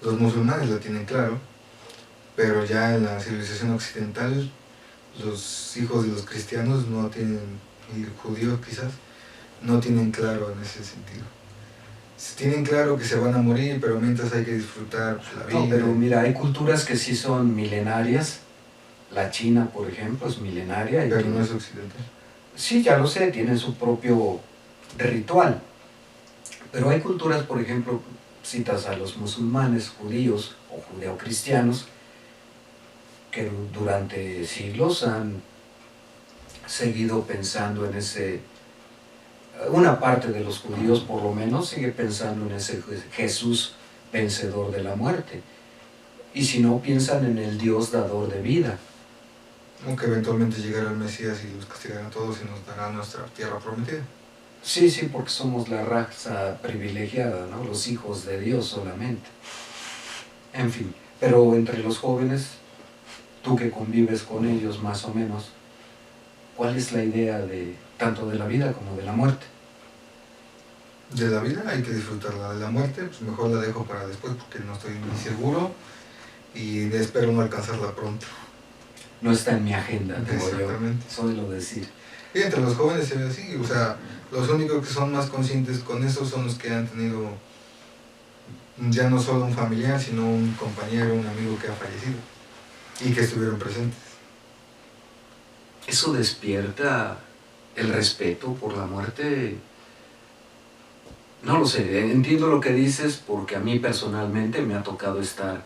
Los musulmanes lo tienen claro, pero ya en la civilización occidental los hijos de los cristianos no tienen, y judíos quizás, no tienen claro en ese sentido. Tienen claro que se van a morir, pero mientras hay que disfrutar pues, la vida. No, pero mira, hay culturas que sí son milenarias. La China, por ejemplo, es milenaria. Pero no es occidental. Sí, ya lo sé, tienen su propio ritual. Pero hay culturas, por ejemplo, citas a los musulmanes, judíos o judeocristianos, que durante siglos han seguido pensando en ese, una parte de los judíos por lo menos sigue pensando en ese Jesús vencedor de la muerte. Y si no, piensan en el Dios dador de vida. Aunque eventualmente llegará el Mesías y los castigará a todos y nos dará nuestra tierra prometida. Sí, sí, porque somos la raza privilegiada, ¿no? Los hijos de Dios solamente. En fin, pero entre los jóvenes, tú que convives con ellos más o menos, ¿cuál es la idea de tanto de la vida como de la muerte? De la vida hay que disfrutarla, de la muerte pues mejor la dejo para después porque no estoy muy seguro y espero no alcanzarla pronto. No está en mi agenda, digo yo, Exactamente. suelo decir. Y entre los jóvenes se ve así, o sea, los únicos que son más conscientes con eso son los que han tenido ya no solo un familiar, sino un compañero, un amigo que ha fallecido y que estuvieron presentes. Eso despierta el respeto por la muerte. No lo sé, entiendo lo que dices porque a mí personalmente me ha tocado estar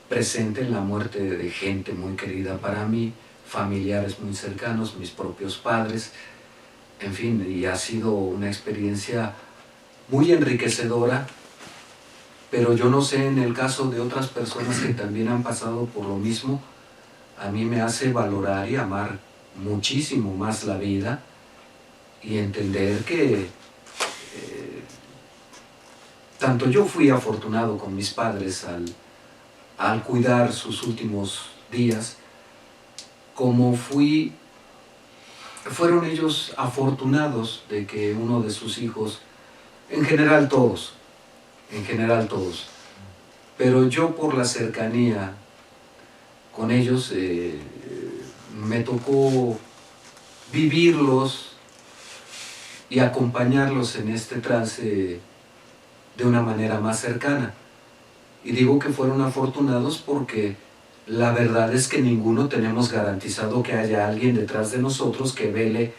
presente en la muerte de gente muy querida para mí, familiares muy cercanos, mis propios padres, en fin, y ha sido una experiencia muy enriquecedora, pero yo no sé en el caso de otras personas que también han pasado por lo mismo, a mí me hace valorar y amar muchísimo más la vida y entender que tanto yo fui afortunado con mis padres al cuidar sus últimos días, como fueron ellos afortunados de que uno de sus hijos, en general todos, pero yo por la cercanía con ellos me tocó vivirlos y acompañarlos en este trance de una manera más cercana. Y digo que fueron afortunados porque la verdad es que ninguno tenemos garantizado que haya alguien detrás de nosotros que vele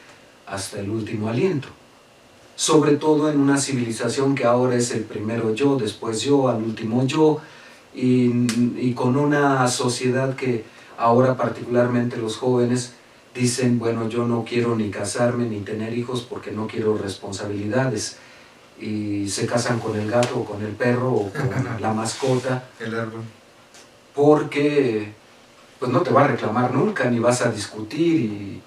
hasta el último aliento. Sobre todo en una civilización que ahora es el primero yo, después yo, al último yo, y con una sociedad que ahora particularmente los jóvenes dicen, bueno, yo no quiero ni casarme ni tener hijos porque no quiero responsabilidades. Y se casan con el gato o con el perro o con la mascota. El árbol. Porque pues no te va a reclamar nunca, ni vas a discutir y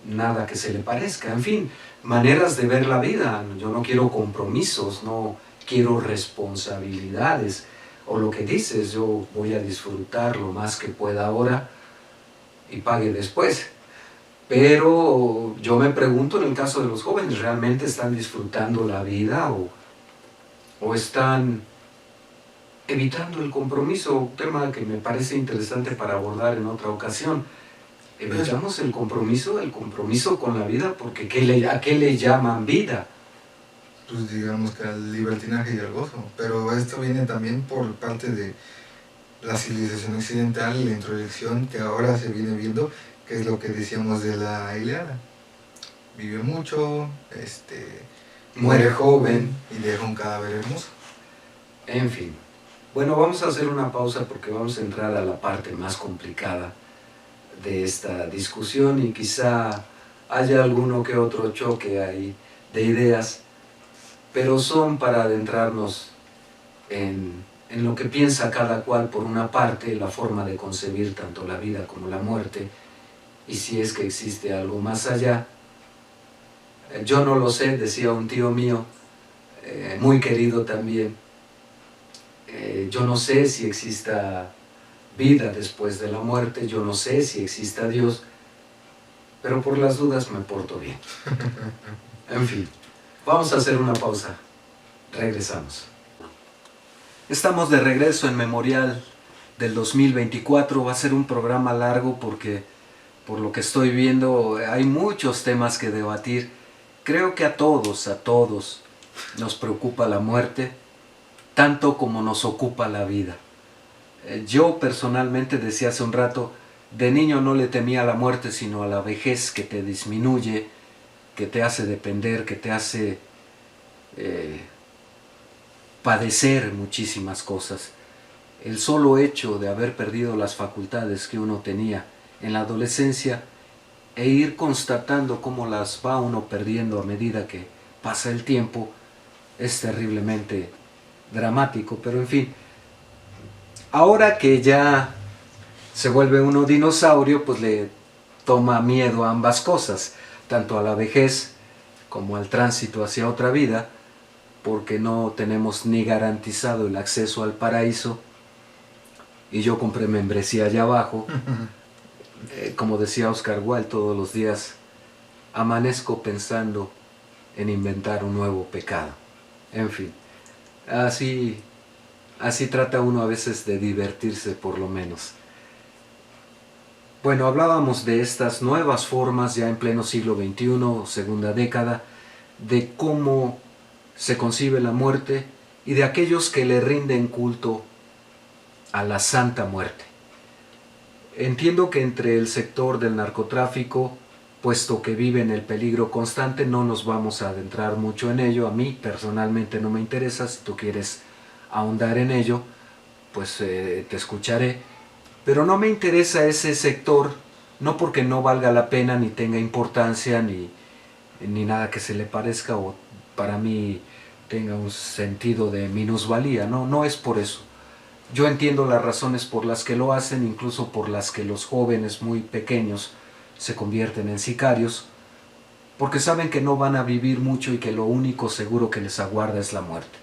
nada que se le parezca. En fin, maneras de ver la vida. Yo no quiero compromisos, no quiero responsabilidades. O lo que dices, yo voy a disfrutar lo más que pueda ahora y pague después. Pero yo me pregunto en el caso de los jóvenes, ¿realmente están disfrutando la vida o están evitando el compromiso? Un tema que me parece interesante para abordar en otra ocasión. Evitamos el compromiso con la vida, porque ¿a qué le llaman vida? Pues digamos que al libertinaje y al gozo, pero esto viene también por parte de la civilización occidental, la introyección que ahora se viene viendo, que es lo que decíamos de la Ilíada. Vive mucho, muere joven y deja un cadáver hermoso. En fin. Bueno, vamos a hacer una pausa porque vamos a entrar a la parte más complicada de esta discusión y quizá haya alguno que otro choque ahí de ideas, pero son para adentrarnos en lo que piensa cada cual por una parte, la forma de concebir tanto la vida como la muerte, y si es que existe algo más allá. Yo no lo sé, decía un tío mío, muy querido también, yo no sé si exista vida después de la muerte, yo no sé si exista Dios, pero por las dudas me porto bien. En fin, vamos a hacer una pausa. Regresamos. Estamos de regreso en Memorial del 2024. Va a ser un programa largo porque, por lo que estoy viendo, hay muchos temas que debatir. Creo que a todos nos preocupa la muerte, tanto como nos ocupa la vida. Yo personalmente, decía hace un rato, de niño no le temía a la muerte, sino a la vejez que te disminuye, que te hace depender, que te hace padecer muchísimas cosas. El solo hecho de haber perdido las facultades que uno tenía en la adolescencia e ir constatando cómo las va uno perdiendo a medida que pasa el tiempo es terriblemente dramático, pero en fin, ahora que ya se vuelve uno dinosaurio, pues le toma miedo a ambas cosas, tanto a la vejez como al tránsito hacia otra vida, porque no tenemos ni garantizado el acceso al paraíso, y yo compré membresía allá abajo. Como decía Oscar Wilde, todos los días amanezco pensando en inventar un nuevo pecado. En fin, así trata uno a veces de divertirse, por lo menos. Bueno, hablábamos de estas nuevas formas ya en pleno siglo XXI, segunda década, de cómo se concibe la muerte y de aquellos que le rinden culto a la Santa Muerte. Entiendo que entre el sector del narcotráfico, puesto que vive en el peligro constante, no nos vamos a adentrar mucho en ello. A mí personalmente no me interesa. Si tú quieres ahondar en ello, pues te escucharé. Pero no me interesa ese sector, no porque no valga la pena, ni tenga importancia, ni nada que se le parezca o para mí tenga un sentido de minusvalía. No es por eso. Yo entiendo las razones por las que lo hacen, incluso por las que los jóvenes muy pequeños se convierten en sicarios, porque saben que no van a vivir mucho y que lo único seguro que les aguarda es la muerte.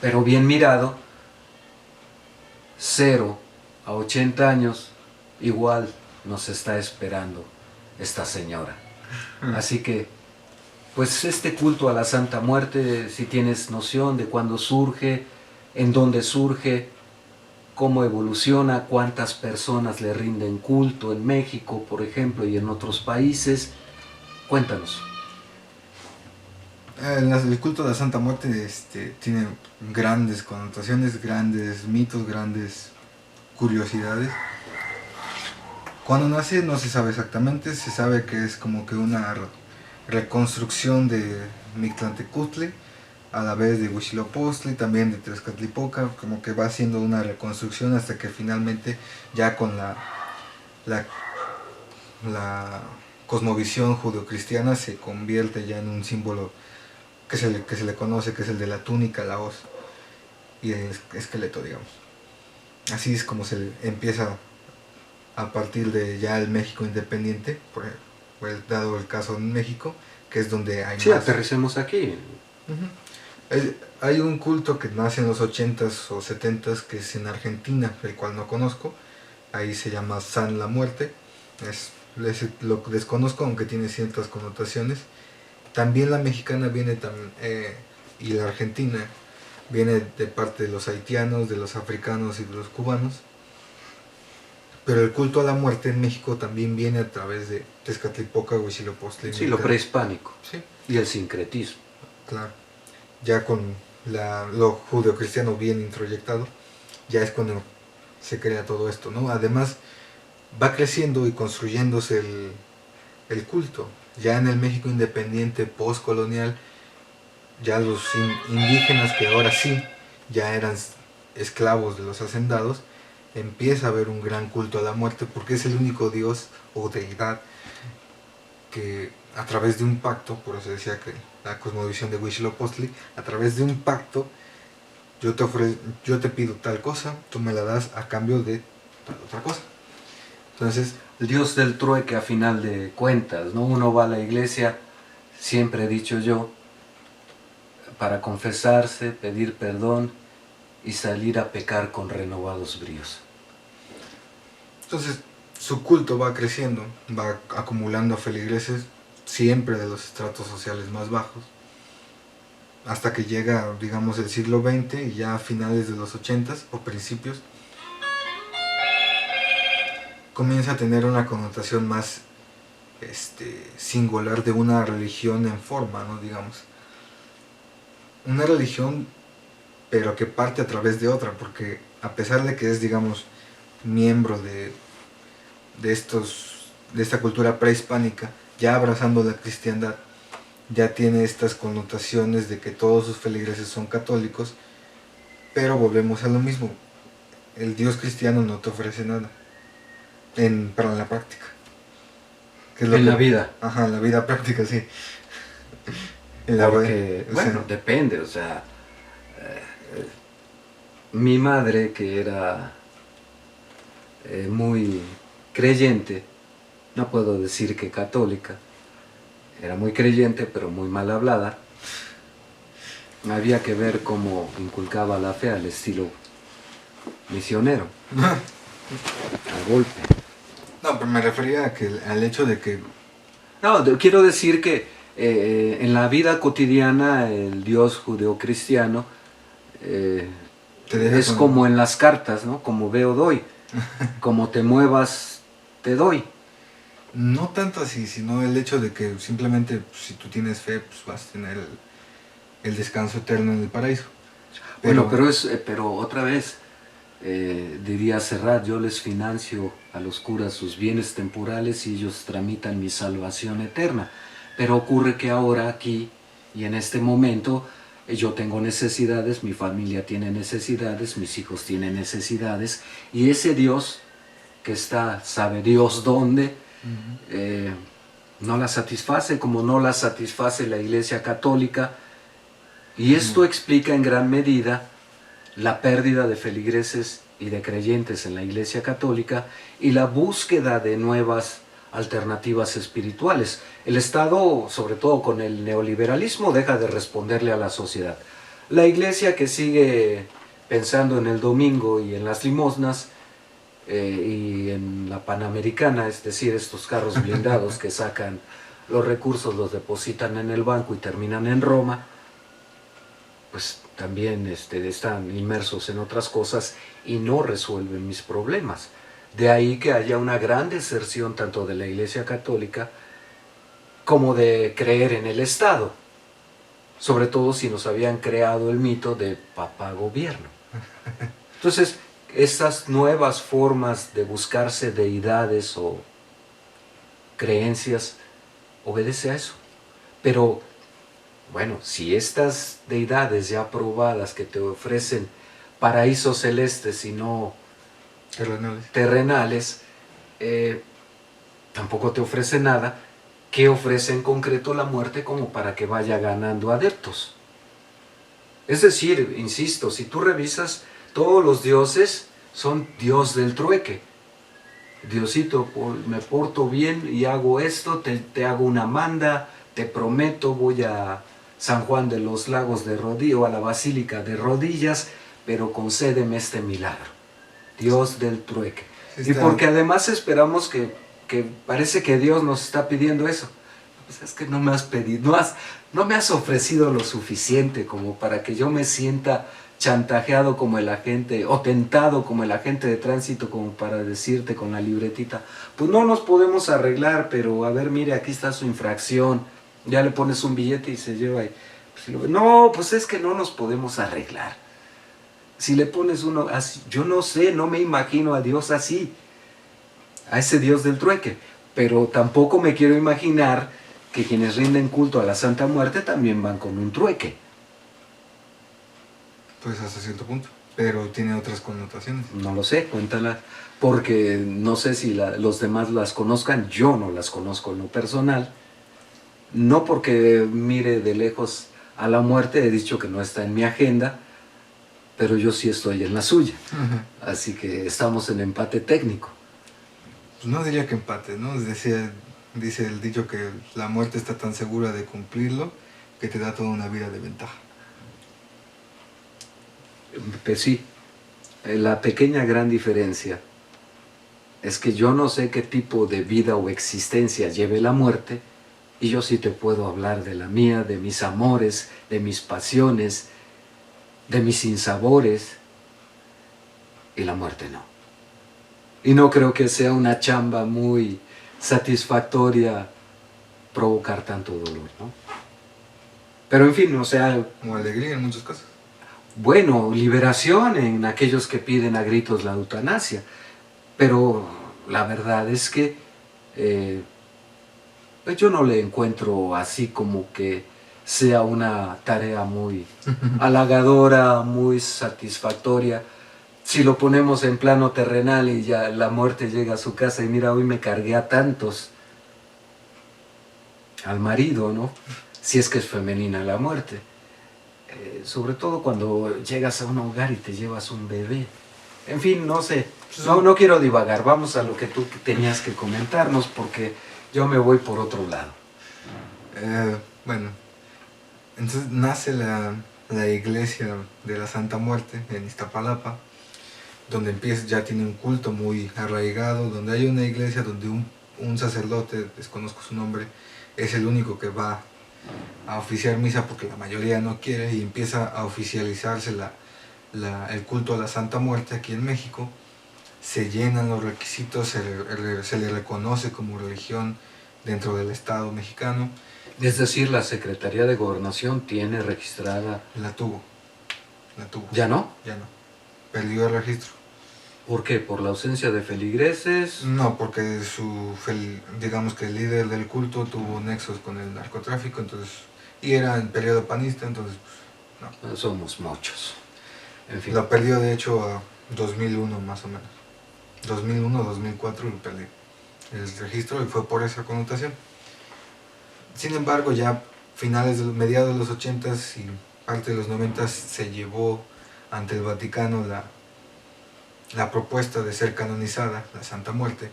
Pero bien mirado, 0 a 80 años, igual nos está esperando esta señora. Así que, pues este culto a la Santa Muerte, si tienes noción de cuándo surge, en dónde surge, cómo evoluciona, cuántas personas le rinden culto en México, por ejemplo, y en otros países. Cuéntanos. El culto de la Santa Muerte tiene grandes connotaciones, grandes mitos, grandes curiosidades. Cuando nace no se sabe exactamente, se sabe que es como que una reconstrucción de Mictlantecutli, a la vez de Huitzilopochtli, también de Tezcatlipoca, como que va haciendo una reconstrucción hasta que finalmente ya con la cosmovisión judeocristiana se convierte ya en un símbolo que se le conoce, que es el de la túnica, la hoz y el esqueleto, digamos. Así es como se empieza a partir de ya el México independiente, dado el caso en México, que es donde hay sí, más. aterricemos aquí. Hay un culto que nace en los 80s o 70s, que es en Argentina, el cual no conozco. Ahí se llama San la Muerte. Lo desconozco, aunque tiene ciertas connotaciones. También la mexicana viene y la argentina viene de parte de los haitianos, de los africanos y de los cubanos. Pero el culto a la muerte en México también viene a través de Tezcatlipoca, Huitzilopochtli. Sí, lo prehispánico. Sí. Y el sincretismo. Claro. Ya con lo judeocristiano bien introyectado, ya es cuando se crea todo esto, ¿no? Además, va creciendo y construyéndose el culto. Ya en el México independiente, postcolonial, ya los indígenas, que ahora sí ya eran esclavos de los hacendados, empieza a haber un gran culto a la muerte, porque es el único dios o deidad que a través de un pacto, por eso decía que la cosmovisión de Huitzilopochtli, a través de un pacto, yo te pido tal cosa, tú me la das a cambio de tal otra cosa. Entonces, El Dios del trueque a final de cuentas, ¿no? Uno va a la iglesia, siempre he dicho yo, para confesarse, pedir perdón y salir a pecar con renovados bríos. entonces su culto va creciendo, va acumulando feligreses siempre de los estratos sociales más bajos, hasta que llega, digamos, el siglo XX y ya a finales de los 80s o principios, comienza a tener una connotación más singular de una religión en forma, ¿no? Digamos. Una religión, pero que parte a través de otra, porque a pesar de que es, digamos, miembro de esta cultura prehispánica, ya abrazando la cristiandad, ya tiene estas connotaciones de que todos sus feligreses son católicos, pero volvemos a lo mismo, el Dios cristiano no te ofrece nada para la práctica. La vida. Ajá, en la vida práctica, sí. Porque, bueno, depende, o sea, mi madre, que era muy creyente, no puedo decir que católica, era muy creyente pero muy mal hablada, había que ver cómo inculcaba la fe al estilo misionero, al golpe. No, pero me refería al hecho de que... No, quiero decir que en la vida cotidiana el Dios judeocristiano es como en las cartas, ¿no? Como veo doy, como te muevas te doy. No tanto así, sino el hecho de que simplemente si tú tienes fe, pues vas a tener el descanso eterno en el paraíso. Bueno, pero otra vez, diría Serrat, yo les financio a los curas sus bienes temporales y ellos tramitan mi salvación eterna. Pero ocurre que ahora aquí y en este momento yo tengo necesidades, mi familia tiene necesidades, mis hijos tienen necesidades, y ese Dios que está, sabe Dios dónde, no la satisface, como no la satisface la Iglesia Católica, y esto explica en gran medida la pérdida de feligreses y de creyentes en la Iglesia Católica y la búsqueda de nuevas alternativas espirituales. El Estado, sobre todo con el neoliberalismo, deja de responderle a la sociedad. La Iglesia, que sigue pensando en el domingo y en las limosnas y en la Panamericana, es decir, estos carros blindados que sacan los recursos, los depositan en el banco y terminan en Roma, pues también están inmersos en otras cosas y no resuelven mis problemas. De ahí que haya una gran deserción tanto de la Iglesia Católica como de creer en el Estado, sobre todo si nos habían creado el mito de papá gobierno. Entonces, estas nuevas formas de buscarse deidades o creencias obedece a eso. Pero, bueno, si estas deidades ya probadas que te ofrecen paraísos celestes y no terrenales, tampoco te ofrece nada, ¿qué ofrece en concreto la muerte como para que vaya ganando adeptos? Es decir, insisto, si tú revisas, todos los dioses son Dios del trueque. Diosito, me porto bien y hago esto, te hago una manda, te prometo, voy a San Juan de los Lagos de Rodillas, o a la Basílica de Rodillas, pero concédeme este milagro. Dios del trueque. Y porque además esperamos que parece que Dios nos está pidiendo eso. Pues es que no me has pedido, no me has ofrecido lo suficiente como para que yo me sienta chantajeado como el agente, o tentado como el agente de tránsito, como para decirte con la libretita, pues no nos podemos arreglar, pero a ver, mire, aquí está su infracción, ya le pones un billete y se lleva ahí. Pues, no, pues es que no nos podemos arreglar. Si le pones uno así, yo no sé, no me imagino a Dios así, a ese Dios del trueque, pero tampoco me quiero imaginar que quienes rinden culto a la Santa Muerte también van con un trueque. Pues hasta cierto punto. pero tiene otras connotaciones. No lo sé, cuéntala, porque no sé si los demás las conozcan, yo no las conozco en lo personal. No porque mire de lejos a la muerte, he dicho que no está en mi agenda, pero yo sí estoy en la suya. Así que estamos en empate técnico. Pues no diría que empate, ¿no? Dice el dicho que la muerte está tan segura de cumplirlo que te da toda una vida de ventaja. Pues sí, la pequeña gran diferencia es que yo no sé qué tipo de vida o existencia lleve la muerte, y yo sí te puedo hablar de la mía, de mis amores, de mis pasiones, de mis sinsabores, y la muerte no. Y no creo que sea una chamba muy satisfactoria provocar tanto dolor, ¿no? Pero en fin, o sea, O alegría en muchos casos. bueno, liberación en aquellos que piden a gritos la eutanasia, pero la verdad es que pues yo no le encuentro así como que sea una tarea muy halagadora, muy satisfactoria. Si lo ponemos en plano terrenal y ya la muerte llega a su casa y mira, hoy me cargué a tantos, al marido, ¿no? Si es que es femenina la muerte. Sobre todo cuando llegas a un hogar y te llevas un bebé. En fin, no sé, no quiero divagar, vamos a lo que tú tenías que comentarnos porque yo me voy por otro lado. Bueno, entonces nace la iglesia de la Santa Muerte en Iztapalapa, donde ya tiene un culto muy arraigado, donde hay una iglesia donde un sacerdote, desconozco su nombre, es el único que va a oficiar misa porque la mayoría no quiere, y empieza a oficializarse el culto a la Santa Muerte aquí en México. Se llenan los requisitos, se le reconoce como religión dentro del Estado mexicano. Es decir, la Secretaría de Gobernación tiene registrada... La tuvo. ¿Ya no? Ya no. Perdió el registro. ¿Por qué? ¿Por la ausencia de feligreses? No, porque digamos que el líder del culto tuvo nexos con el narcotráfico, entonces, y era en periodo panista, entonces pues, no. Somos muchos. En fin. Lo perdió de hecho a 2001 más o menos. 2001, 2004 lo perdió el registro, y fue por esa connotación. Sin embargo, ya mediados de los 80s y parte de los 90s se llevó ante el Vaticano la propuesta de ser canonizada, la Santa Muerte,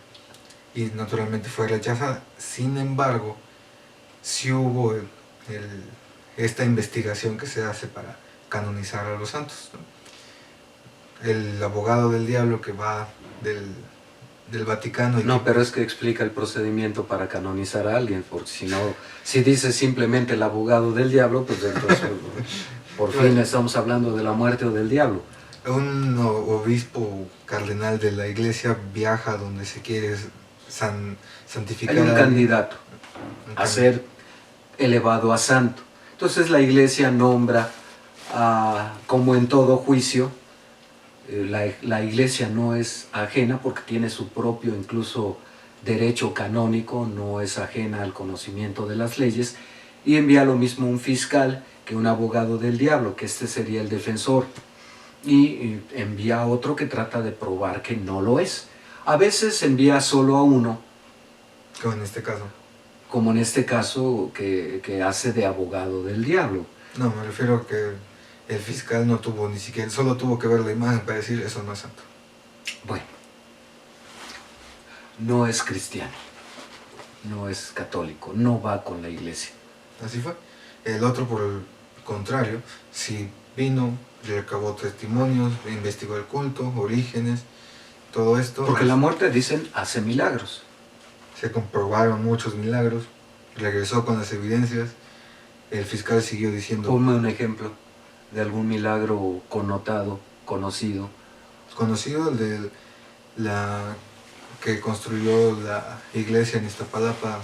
y naturalmente fue rechazada. Sin embargo, sí hubo esta investigación que se hace para canonizar a los santos, ¿no? El abogado del diablo que va del Vaticano... No, pero es que explica el procedimiento para canonizar a alguien, porque si no, si dice simplemente el abogado del diablo, pues entonces por fin estamos hablando de la muerte o del diablo. Un obispo cardenal de la iglesia viaja donde se quiere santificar. Hay un candidato a ser elevado a santo. Entonces la iglesia nombra, como en todo juicio, la iglesia no es ajena porque tiene su propio incluso derecho canónico, no es ajena al conocimiento de las leyes, y envía lo mismo un fiscal que un abogado del diablo, que este sería el defensor, y envía a otro que trata de probar que no lo es. A veces envía solo a uno, como en este caso que hace de abogado del diablo. No, me refiero a que el fiscal no tuvo ni siquiera, solo tuvo que ver la imagen para decir eso no es santo. Bueno, no es cristiano, no es católico, no va con la iglesia. Así fue. El otro, por el contrario, sí vino, recabó testimonios, investigó el culto, orígenes, todo esto. Porque la muerte, dicen, hace milagros. Se comprobaron muchos milagros, regresó con las evidencias, el fiscal siguió diciendo... Ponme un ejemplo de algún milagro connotado, conocido. Conocido, el de la que construyó la iglesia en Iztapalapa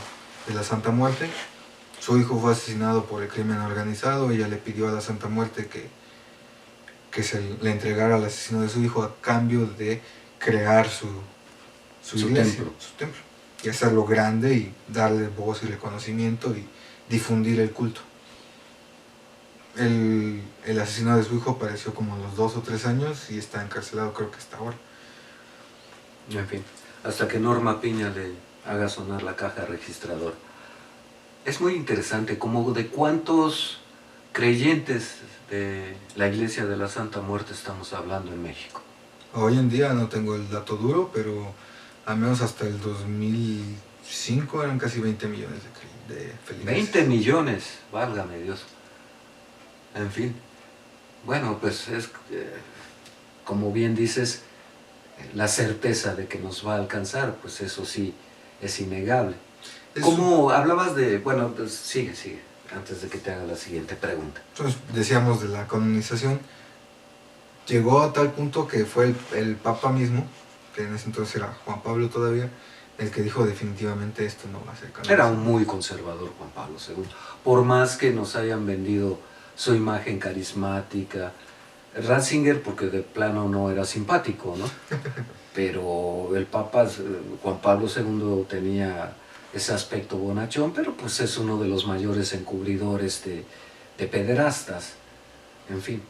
de la Santa Muerte. Su hijo fue asesinado por el crimen organizado, ella le pidió a la Santa Muerte que le entregara al asesino de su hijo a cambio de crear su iglesia, su templo, y hacerlo grande y darle voz y reconocimiento y difundir el culto. El asesino de su hijo apareció como a los 2 o 3 años y está encarcelado, creo que hasta ahora. En fin, hasta que Norma Piña le haga sonar la caja registradora. Es muy interesante como de cuántos creyentes de la Iglesia de la Santa Muerte estamos hablando en México. Hoy en día no tengo el dato duro, pero al menos hasta el 2005 eran casi 20 millones de feligreses. 20 millones, válgame Dios. En fin, bueno, pues es, como bien dices, la certeza de que nos va a alcanzar, pues eso sí es innegable. ¿Cómo hablabas de...? Bueno, pues sigue, antes de que te haga la siguiente pregunta. Entonces, decíamos de la canonización, llegó a tal punto que fue el Papa mismo, que en ese entonces era Juan Pablo todavía, el que dijo definitivamente esto no va a ser canonizado. Era un muy conservador Juan Pablo II, por más que nos hayan vendido su imagen carismática. Ratzinger, porque de plano no era simpático, ¿no? Pero el Papa Juan Pablo II tenía ese aspecto bonachón, pero pues es uno de los mayores encubridores de pederastas, en fin.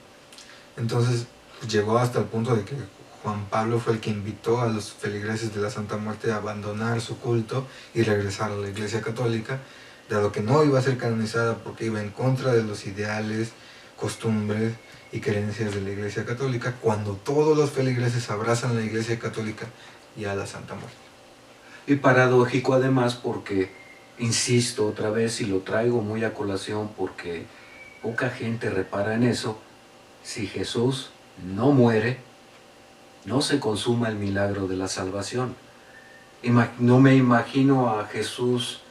Entonces llegó hasta el punto de que Juan Pablo fue el que invitó a los feligreses de la Santa Muerte a abandonar su culto y regresar a la Iglesia Católica, dado que no iba a ser canonizada porque iba en contra de los ideales, costumbres y creencias de la Iglesia Católica, cuando todos los feligreses abrazan la Iglesia Católica y a la Santa Muerte. Y paradójico además porque, insisto otra vez y lo traigo muy a colación porque poca gente repara en eso, si Jesús no muere, no se consuma el milagro de la salvación. No me imagino a Jesús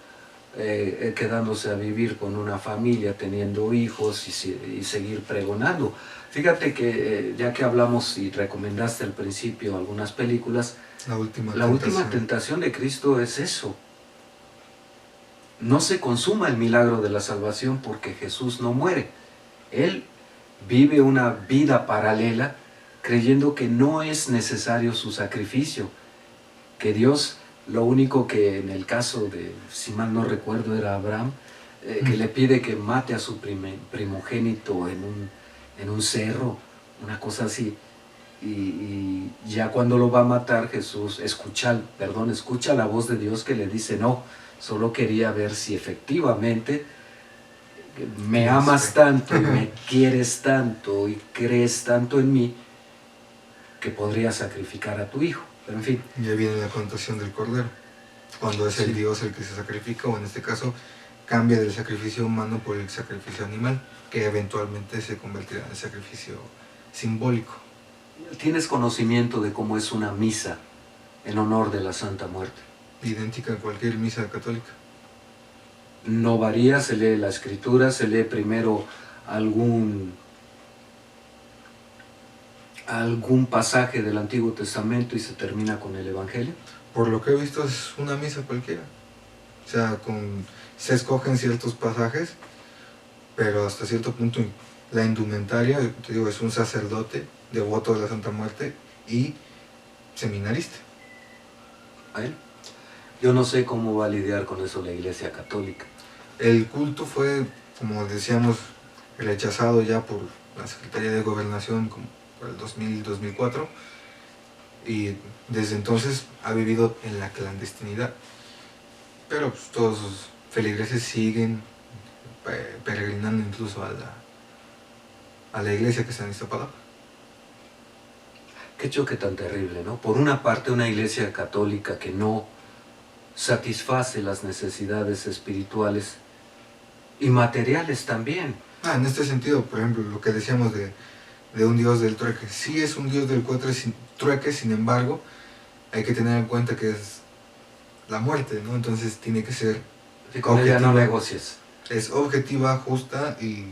quedándose a vivir con una familia, teniendo hijos y seguir pregonando. Fíjate que ya que hablamos y recomendaste al principio algunas películas, La última tentación de Cristo es eso. No se consuma el milagro de la salvación porque Jesús no muere. Él vive una vida paralela creyendo que no es necesario su sacrificio, que Dios, lo único que en el caso de, si mal no recuerdo, era Abraham, que le pide que mate a su primogénito en un cerro, una cosa así. Y ya cuando lo va a matar, Jesús escucha la voz de Dios que le dice, no, solo quería ver si efectivamente me amas tanto y me quieres tanto y crees tanto en mí que podría sacrificar a tu hijo. Pero en fin. Ya viene la connotación del cordero, cuando es el Dios el que se sacrifica, o en este caso cambia del sacrificio humano por el sacrificio animal, que eventualmente se convertirá en el sacrificio simbólico. ¿Tienes conocimiento de cómo es una misa en honor de la Santa Muerte? Idéntica a cualquier misa católica. No varía, se lee la Escritura, se lee primero algún pasaje del Antiguo Testamento y se termina con el Evangelio. Por lo que he visto es una misa cualquiera. O sea, se escogen ciertos pasajes, pero hasta cierto punto la indumentaria, te digo, es un sacerdote devoto de la Santa Muerte y seminarista. ¿Él? Yo no sé cómo va a lidiar con eso la Iglesia Católica. El culto fue, como decíamos, rechazado ya por la Secretaría de Gobernación como por el 2000-2004, y desde entonces ha vivido en la clandestinidad. Pero pues, todos los feligreses siguen peregrinando incluso a la iglesia que está en Iztapalapa. Qué choque tan terrible, ¿no? Por una parte, una iglesia católica que no satisface las necesidades espirituales y materiales también. En este sentido, por ejemplo, lo que decíamos de un dios del trueque. Sí es un dios del trueque, sin embargo, hay que tener en cuenta que es la muerte, ¿no? Entonces tiene que ser Y con ella no negocias. Es objetiva, justa y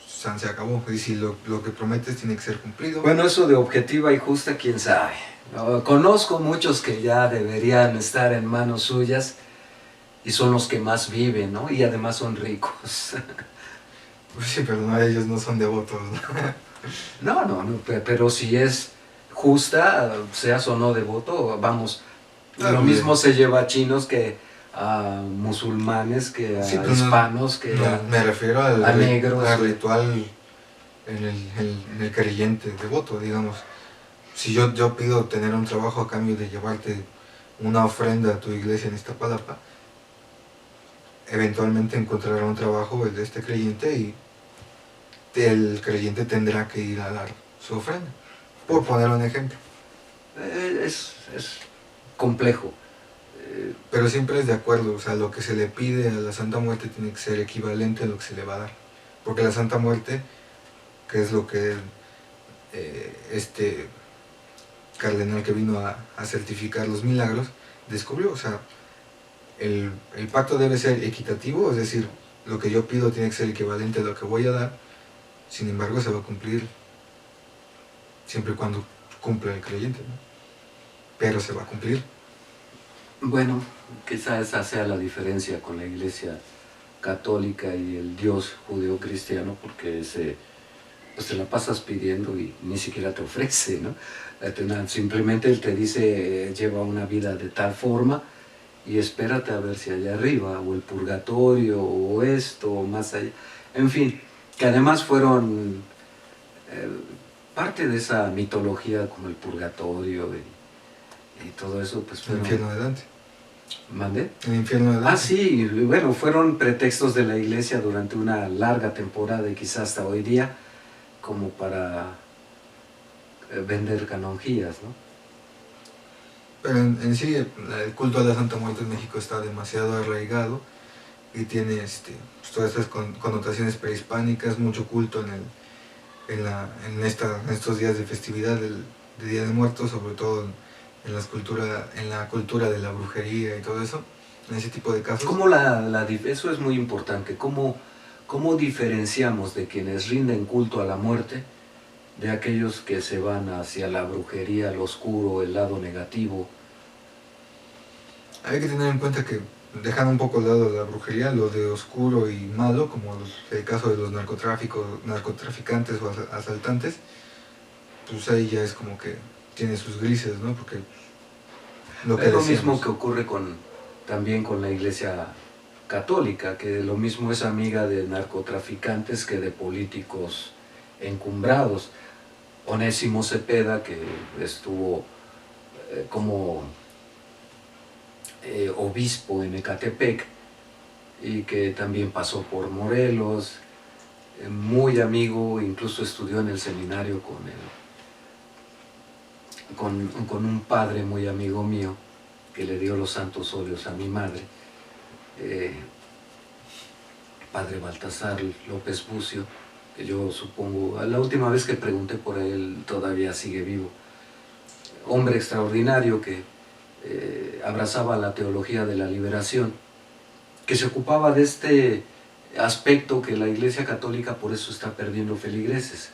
se acabó. Y si lo que prometes tiene que ser cumplido. Bueno, eso de objetiva y justa, quién sabe. Conozco muchos que ya deberían estar en manos suyas y son los que más viven, ¿no? Y además son ricos. Pues sí, pero no, ellos no son devotos, ¿no? No, pero si es justa, seas o no devoto, vamos, lo mismo se lleva a chinos que a musulmanes que a Sí, pero hispanos que me refiero a negros. al ritual en el creyente devoto, digamos. Si yo pido tener un trabajo a cambio de llevarte una ofrenda a tu iglesia en Iztapalapa, eventualmente encontrará un trabajo el de este creyente y el creyente tendrá que ir a dar su ofrenda, por poner un ejemplo. Es complejo. Pero siempre es de acuerdo, o sea, lo que se le pide a la Santa Muerte tiene que ser equivalente a lo que se le va a dar. Porque la Santa Muerte, que es lo que este cardenal que vino a certificar los milagros, descubrió, o sea, el pacto debe ser equitativo, es decir, lo que yo pido tiene que ser equivalente a lo que voy a dar, sin embargo se va a cumplir siempre y cuando cumpla el creyente, ¿no? Pero se va a cumplir. Bueno, quizás esa sea la diferencia con la Iglesia católica y el Dios judeo-cristiano, porque pues te la pasas pidiendo y ni siquiera te ofrece, ¿no? Simplemente Él te dice, lleva una vida de tal forma y espérate a ver si allá arriba, o el purgatorio, o esto, o más allá. En fin, que además fueron parte de esa mitología como el purgatorio y todo eso, pues El fueron... infierno de Dante. ¿Mandé? El infierno de Dante. Ah, sí, bueno, fueron pretextos de la Iglesia durante una larga temporada y quizás hasta hoy día, como para vender canonjías, ¿no? Pero en sí el culto a la Santa Muerte en México está demasiado arraigado y tiene pues, todas estas connotaciones prehispánicas, mucho culto en estos días de festividad de Día de Muertos, sobre todo en la cultura de la brujería y todo eso, en ese tipo de casos. Eso es muy importante, ¿cómo diferenciamos de quienes rinden culto a la muerte de aquellos que se van hacia la brujería, lo oscuro, el lado negativo? Hay que tener en cuenta que, dejando un poco al lado la brujería, lo de oscuro y malo, como el caso de los narcotraficantes o asaltantes, pues ahí ya es como que tiene sus grises, ¿no? Porque es lo mismo que ocurre también con la Iglesia católica, que lo mismo es amiga de narcotraficantes que de políticos encumbrados. Onésimo Cepeda, que estuvo como obispo en Ecatepec y que también pasó por Morelos, muy amigo, incluso estudió en el seminario con un padre muy amigo mío que le dio los santos óleos a mi madre, padre Baltasar López Bucio, que yo supongo, la última vez que pregunté por él todavía sigue vivo. Hombre extraordinario que abrazaba la teología de la liberación, que se ocupaba de este aspecto que la Iglesia Católica por eso está perdiendo feligreses.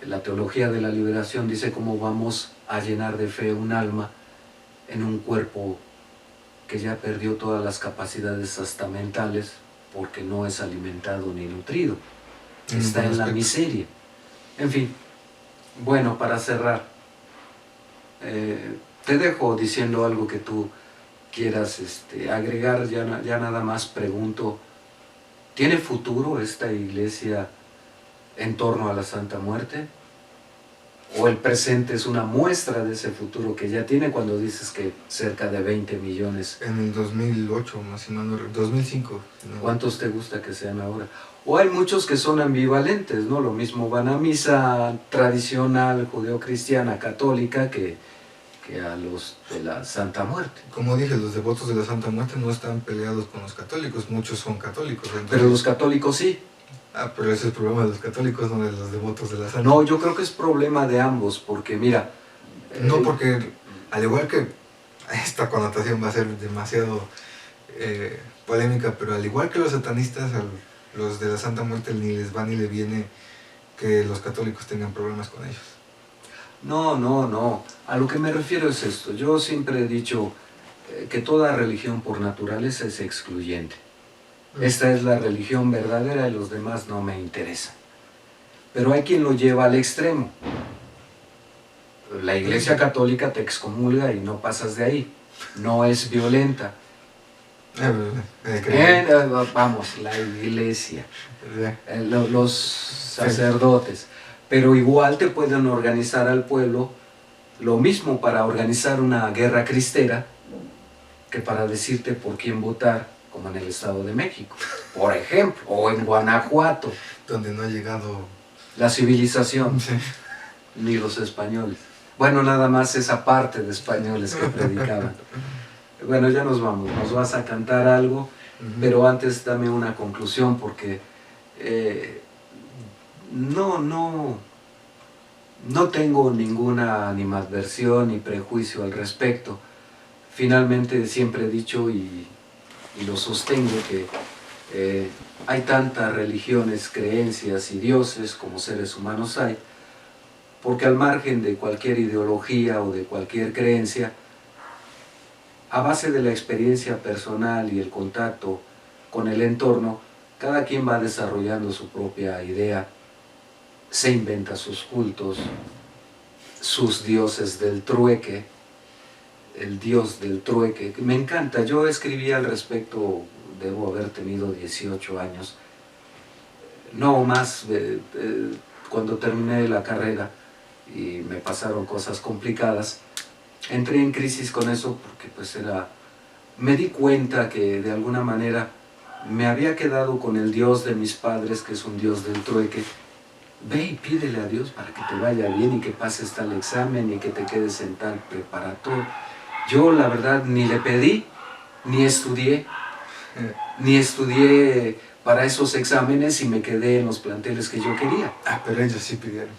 La teología de la liberación dice cómo vamos a llenar de fe un alma en un cuerpo que ya perdió todas las capacidades hasta mentales porque no es alimentado ni nutrido, está en la miseria. En fin, bueno, para cerrar, te dejo diciendo algo que tú quieras agregar, ya nada más pregunto, ¿tiene futuro esta iglesia en torno a la Santa Muerte? ¿O el presente es una muestra de ese futuro que ya tiene cuando dices que cerca de 20 millones? En el 2008, más si no, 2005. No. ¿Cuántos te gusta que sean ahora? O hay muchos que son ambivalentes, ¿no? Lo mismo van a misa tradicional, judeocristiana, católica, que a los de la Santa Muerte. Como dije, los devotos de la Santa Muerte no están peleados con los católicos, muchos son católicos. Entonces... Pero los católicos sí. Ah, pero ese es el problema de los católicos, no de los devotos de la Santa. No, yo creo que es problema de ambos, porque mira... No, porque al igual que esta connotación va a ser demasiado polémica, pero al igual que los satanistas, a los de la Santa Muerte ni les va ni le viene que los católicos tengan problemas con ellos. No. A lo que me refiero es esto. Yo siempre he dicho que toda religión por naturaleza es excluyente. Esta es la religión verdadera y los demás no me interesan. Pero hay quien lo lleva al extremo. La Iglesia Católica te excomulga y no pasas de ahí. No es violenta. Vamos, la iglesia, Sí. los sacerdotes, pero igual te pueden organizar al pueblo lo mismo para organizar una guerra cristera que para decirte por quién votar, como en el Estado de México, por ejemplo, o en Guanajuato, Donde no ha llegado. la civilización, Sí. ni los españoles. Bueno, nada más esa parte de españoles que predicaban. Bueno, ya nos vamos, nos vas a cantar algo, pero antes dame una conclusión porque no tengo ninguna animadversión ni prejuicio al respecto. Finalmente siempre he dicho y lo sostengo que hay tantas religiones, creencias y dioses como seres humanos hay, porque al margen de cualquier ideología o de cualquier creencia, a base de la experiencia personal y el contacto con el entorno, cada quien va desarrollando su propia idea, se inventa sus cultos, sus dioses del trueque, el dios del trueque. Me encanta, yo escribí al respecto, debo haber tenido 18 años, no más, cuando terminé la carrera y me pasaron cosas complicadas, entré en crisis con eso porque pues me di cuenta que de alguna manera me había quedado con el Dios de mis padres, que es un Dios del trueque. Ve y pídele a Dios para que te vaya bien y que pases tal examen y que te quedes en tal preparatoria. Yo la verdad ni le pedí, ni estudié para esos exámenes y me quedé en los planteles que yo quería. Pero ellos sí pidieron.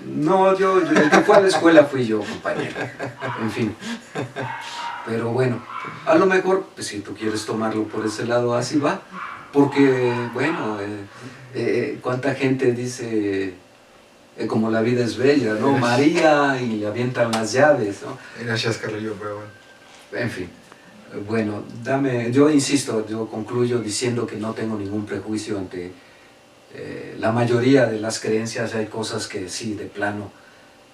No, el que fue a la escuela fui yo, compañero. En fin. Pero bueno, a lo mejor, pues si tú quieres tomarlo por ese lado, así va. Porque, bueno, cuánta gente dice, como la vida es bella, ¿no? María, y le avientan las llaves, ¿no? Era chascarrillo, pero bueno. En fin. Bueno, yo insisto, yo concluyo diciendo que no tengo ningún prejuicio ante la mayoría de las creencias. Hay cosas que sí, de plano,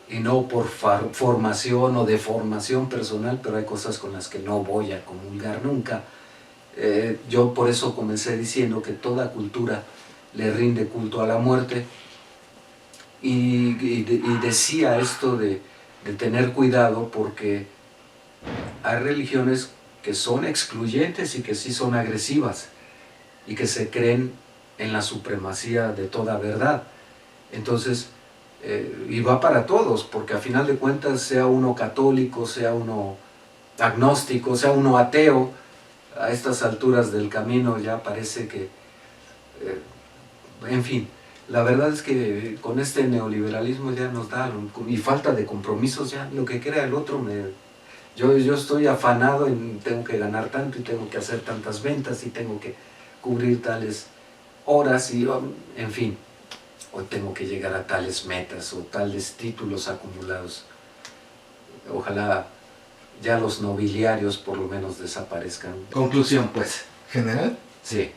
y no por formación o deformación personal, pero hay cosas con las que no voy a comulgar nunca. Yo por eso comencé diciendo que toda cultura le rinde culto a la muerte, y decía esto de tener cuidado porque hay religiones que son excluyentes y que sí son agresivas y que se creen en la supremacía de toda verdad. Entonces, y va para todos, porque a final de cuentas, sea uno católico, sea uno agnóstico, sea uno ateo, a estas alturas del camino ya parece que, en fin, la verdad es que con este neoliberalismo ya nos da, y falta de compromisos, ya lo que crea el otro yo estoy afanado en tengo que ganar tanto y tengo que hacer tantas ventas y tengo que cubrir tales horas y en fin, o tengo que llegar a tales metas o tales títulos acumulados. Ojalá ya los nobiliarios por lo menos desaparezcan. Conclusión, pues. ¿General? Sí.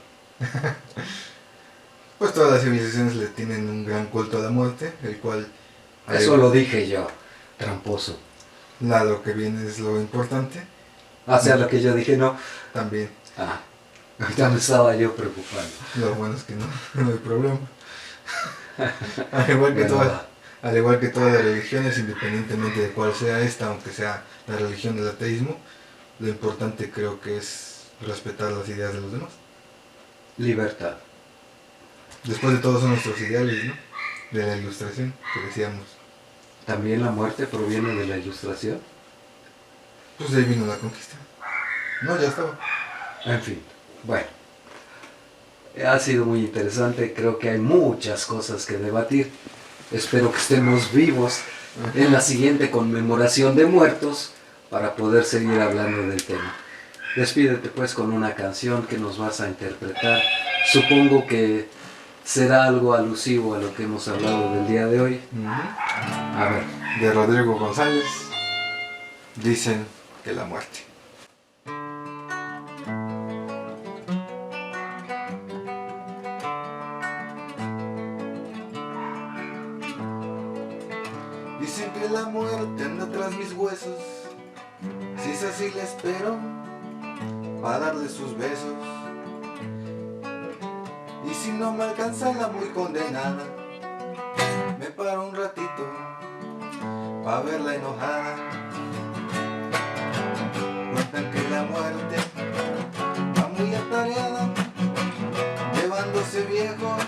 Pues todas las civilizaciones le tienen un gran culto a la muerte, el cual... Eso lo dije yo, tramposo. Lo que viene es lo importante. O sea, lo que yo dije no. También. Ya me estaba yo preocupando. Lo bueno es que no hay problema. Al igual que todas las religiones, independientemente de cuál sea esta, aunque sea la religión del ateísmo, lo importante creo que es respetar las ideas de los demás. Libertad. Después de todo son nuestros ideales, ¿no? De la ilustración que decíamos. ¿También la muerte proviene de la ilustración? Pues de ahí vino la conquista. No, ya estaba. En fin, bueno. Ha sido muy interesante, creo que hay muchas cosas que debatir. Espero que estemos vivos en la siguiente conmemoración de muertos para poder seguir hablando del tema. Despídete pues con una canción que nos vas a interpretar. Supongo que será algo alusivo a lo que hemos hablado del día de hoy. A ver. De Rodrigo González, Dicen que la muerte. Dicen que la muerte anda tras mis huesos, si es así la espero, para darle sus besos. Y si no me alcanza la muy condenada, me paro un ratito pa' verla enojada. Cuentan que la muerte va muy atareada, llevándose viejos,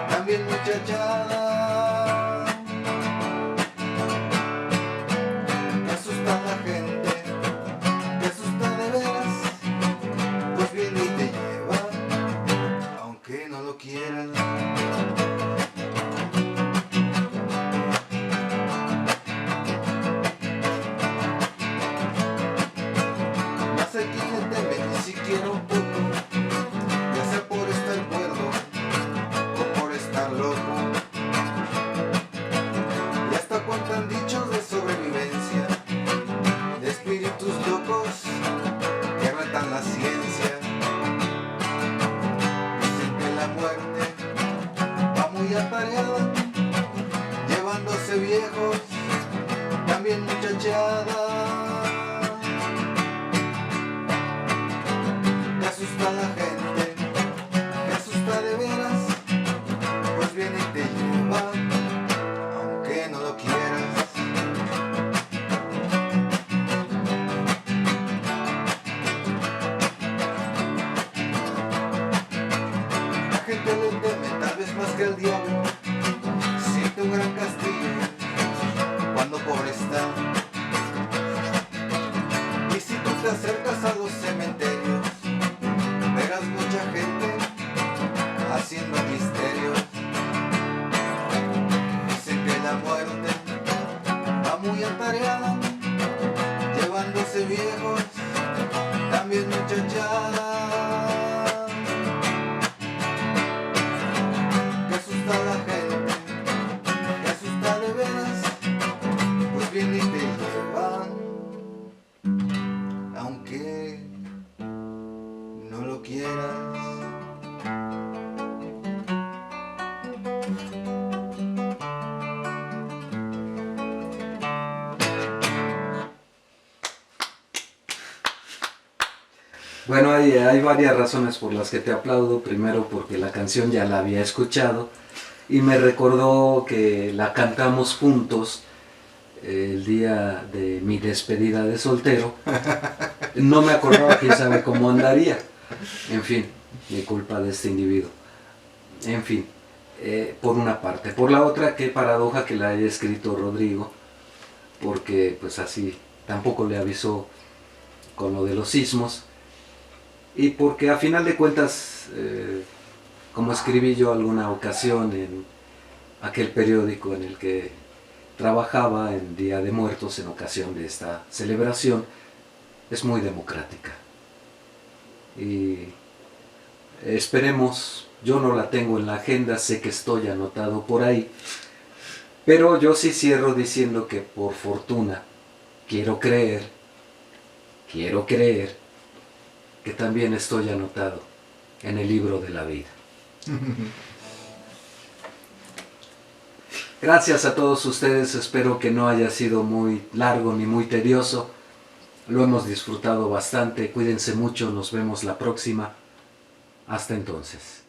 también muchachada. Que asusta a la gente, que asusta de veras, pues viene y te lleva, aunque no lo quieras. Ni siquiera un poco, ya sea por estar cuerdo o por estar loco. Y hasta cuentan dichos de sobrevivencia, de espíritus locos que retan la ciencia. Dicen que la muerte va muy atareada, llevándose viejos, también muchachada. Que asusta a la gente, que asusta de veras, pues viene y te lleva, aunque no lo quieras. La gente le teme, tal vez más que al diablo, siente un gran castigo cuando pobre está. Y si tú te acercas a los cementerios, verás mucha gente haciendo misterios. Dicen que la muerte va muy atareada, llevándose viejos, también muchachada. Que asusta a la gente, que asusta de veras, pues viene y te lleva, aunque no lo quieras. Bueno, hay varias razones por las que te aplaudo. Primero, porque la canción ya la había escuchado y me recordó que la cantamos juntos el día de mi despedida de soltero. No me acordaba, quién sabe cómo andaría. En fin, mi culpa de este individuo. En fin, por una parte. Por la otra, qué paradoja que la haya escrito Rodrigo, porque pues así tampoco le avisó con lo de los sismos. Y porque a final de cuentas, como escribí yo alguna ocasión en aquel periódico en el que trabajaba en Día de Muertos en ocasión de esta celebración, es muy democrática. Y esperemos, yo no la tengo en la agenda, sé que estoy anotado por ahí, pero yo sí cierro diciendo que por fortuna quiero creer que también estoy anotado en el libro de la vida. Gracias a todos ustedes, espero que no haya sido muy largo ni muy tedioso. Lo hemos disfrutado bastante, cuídense mucho, nos vemos la próxima. Hasta entonces.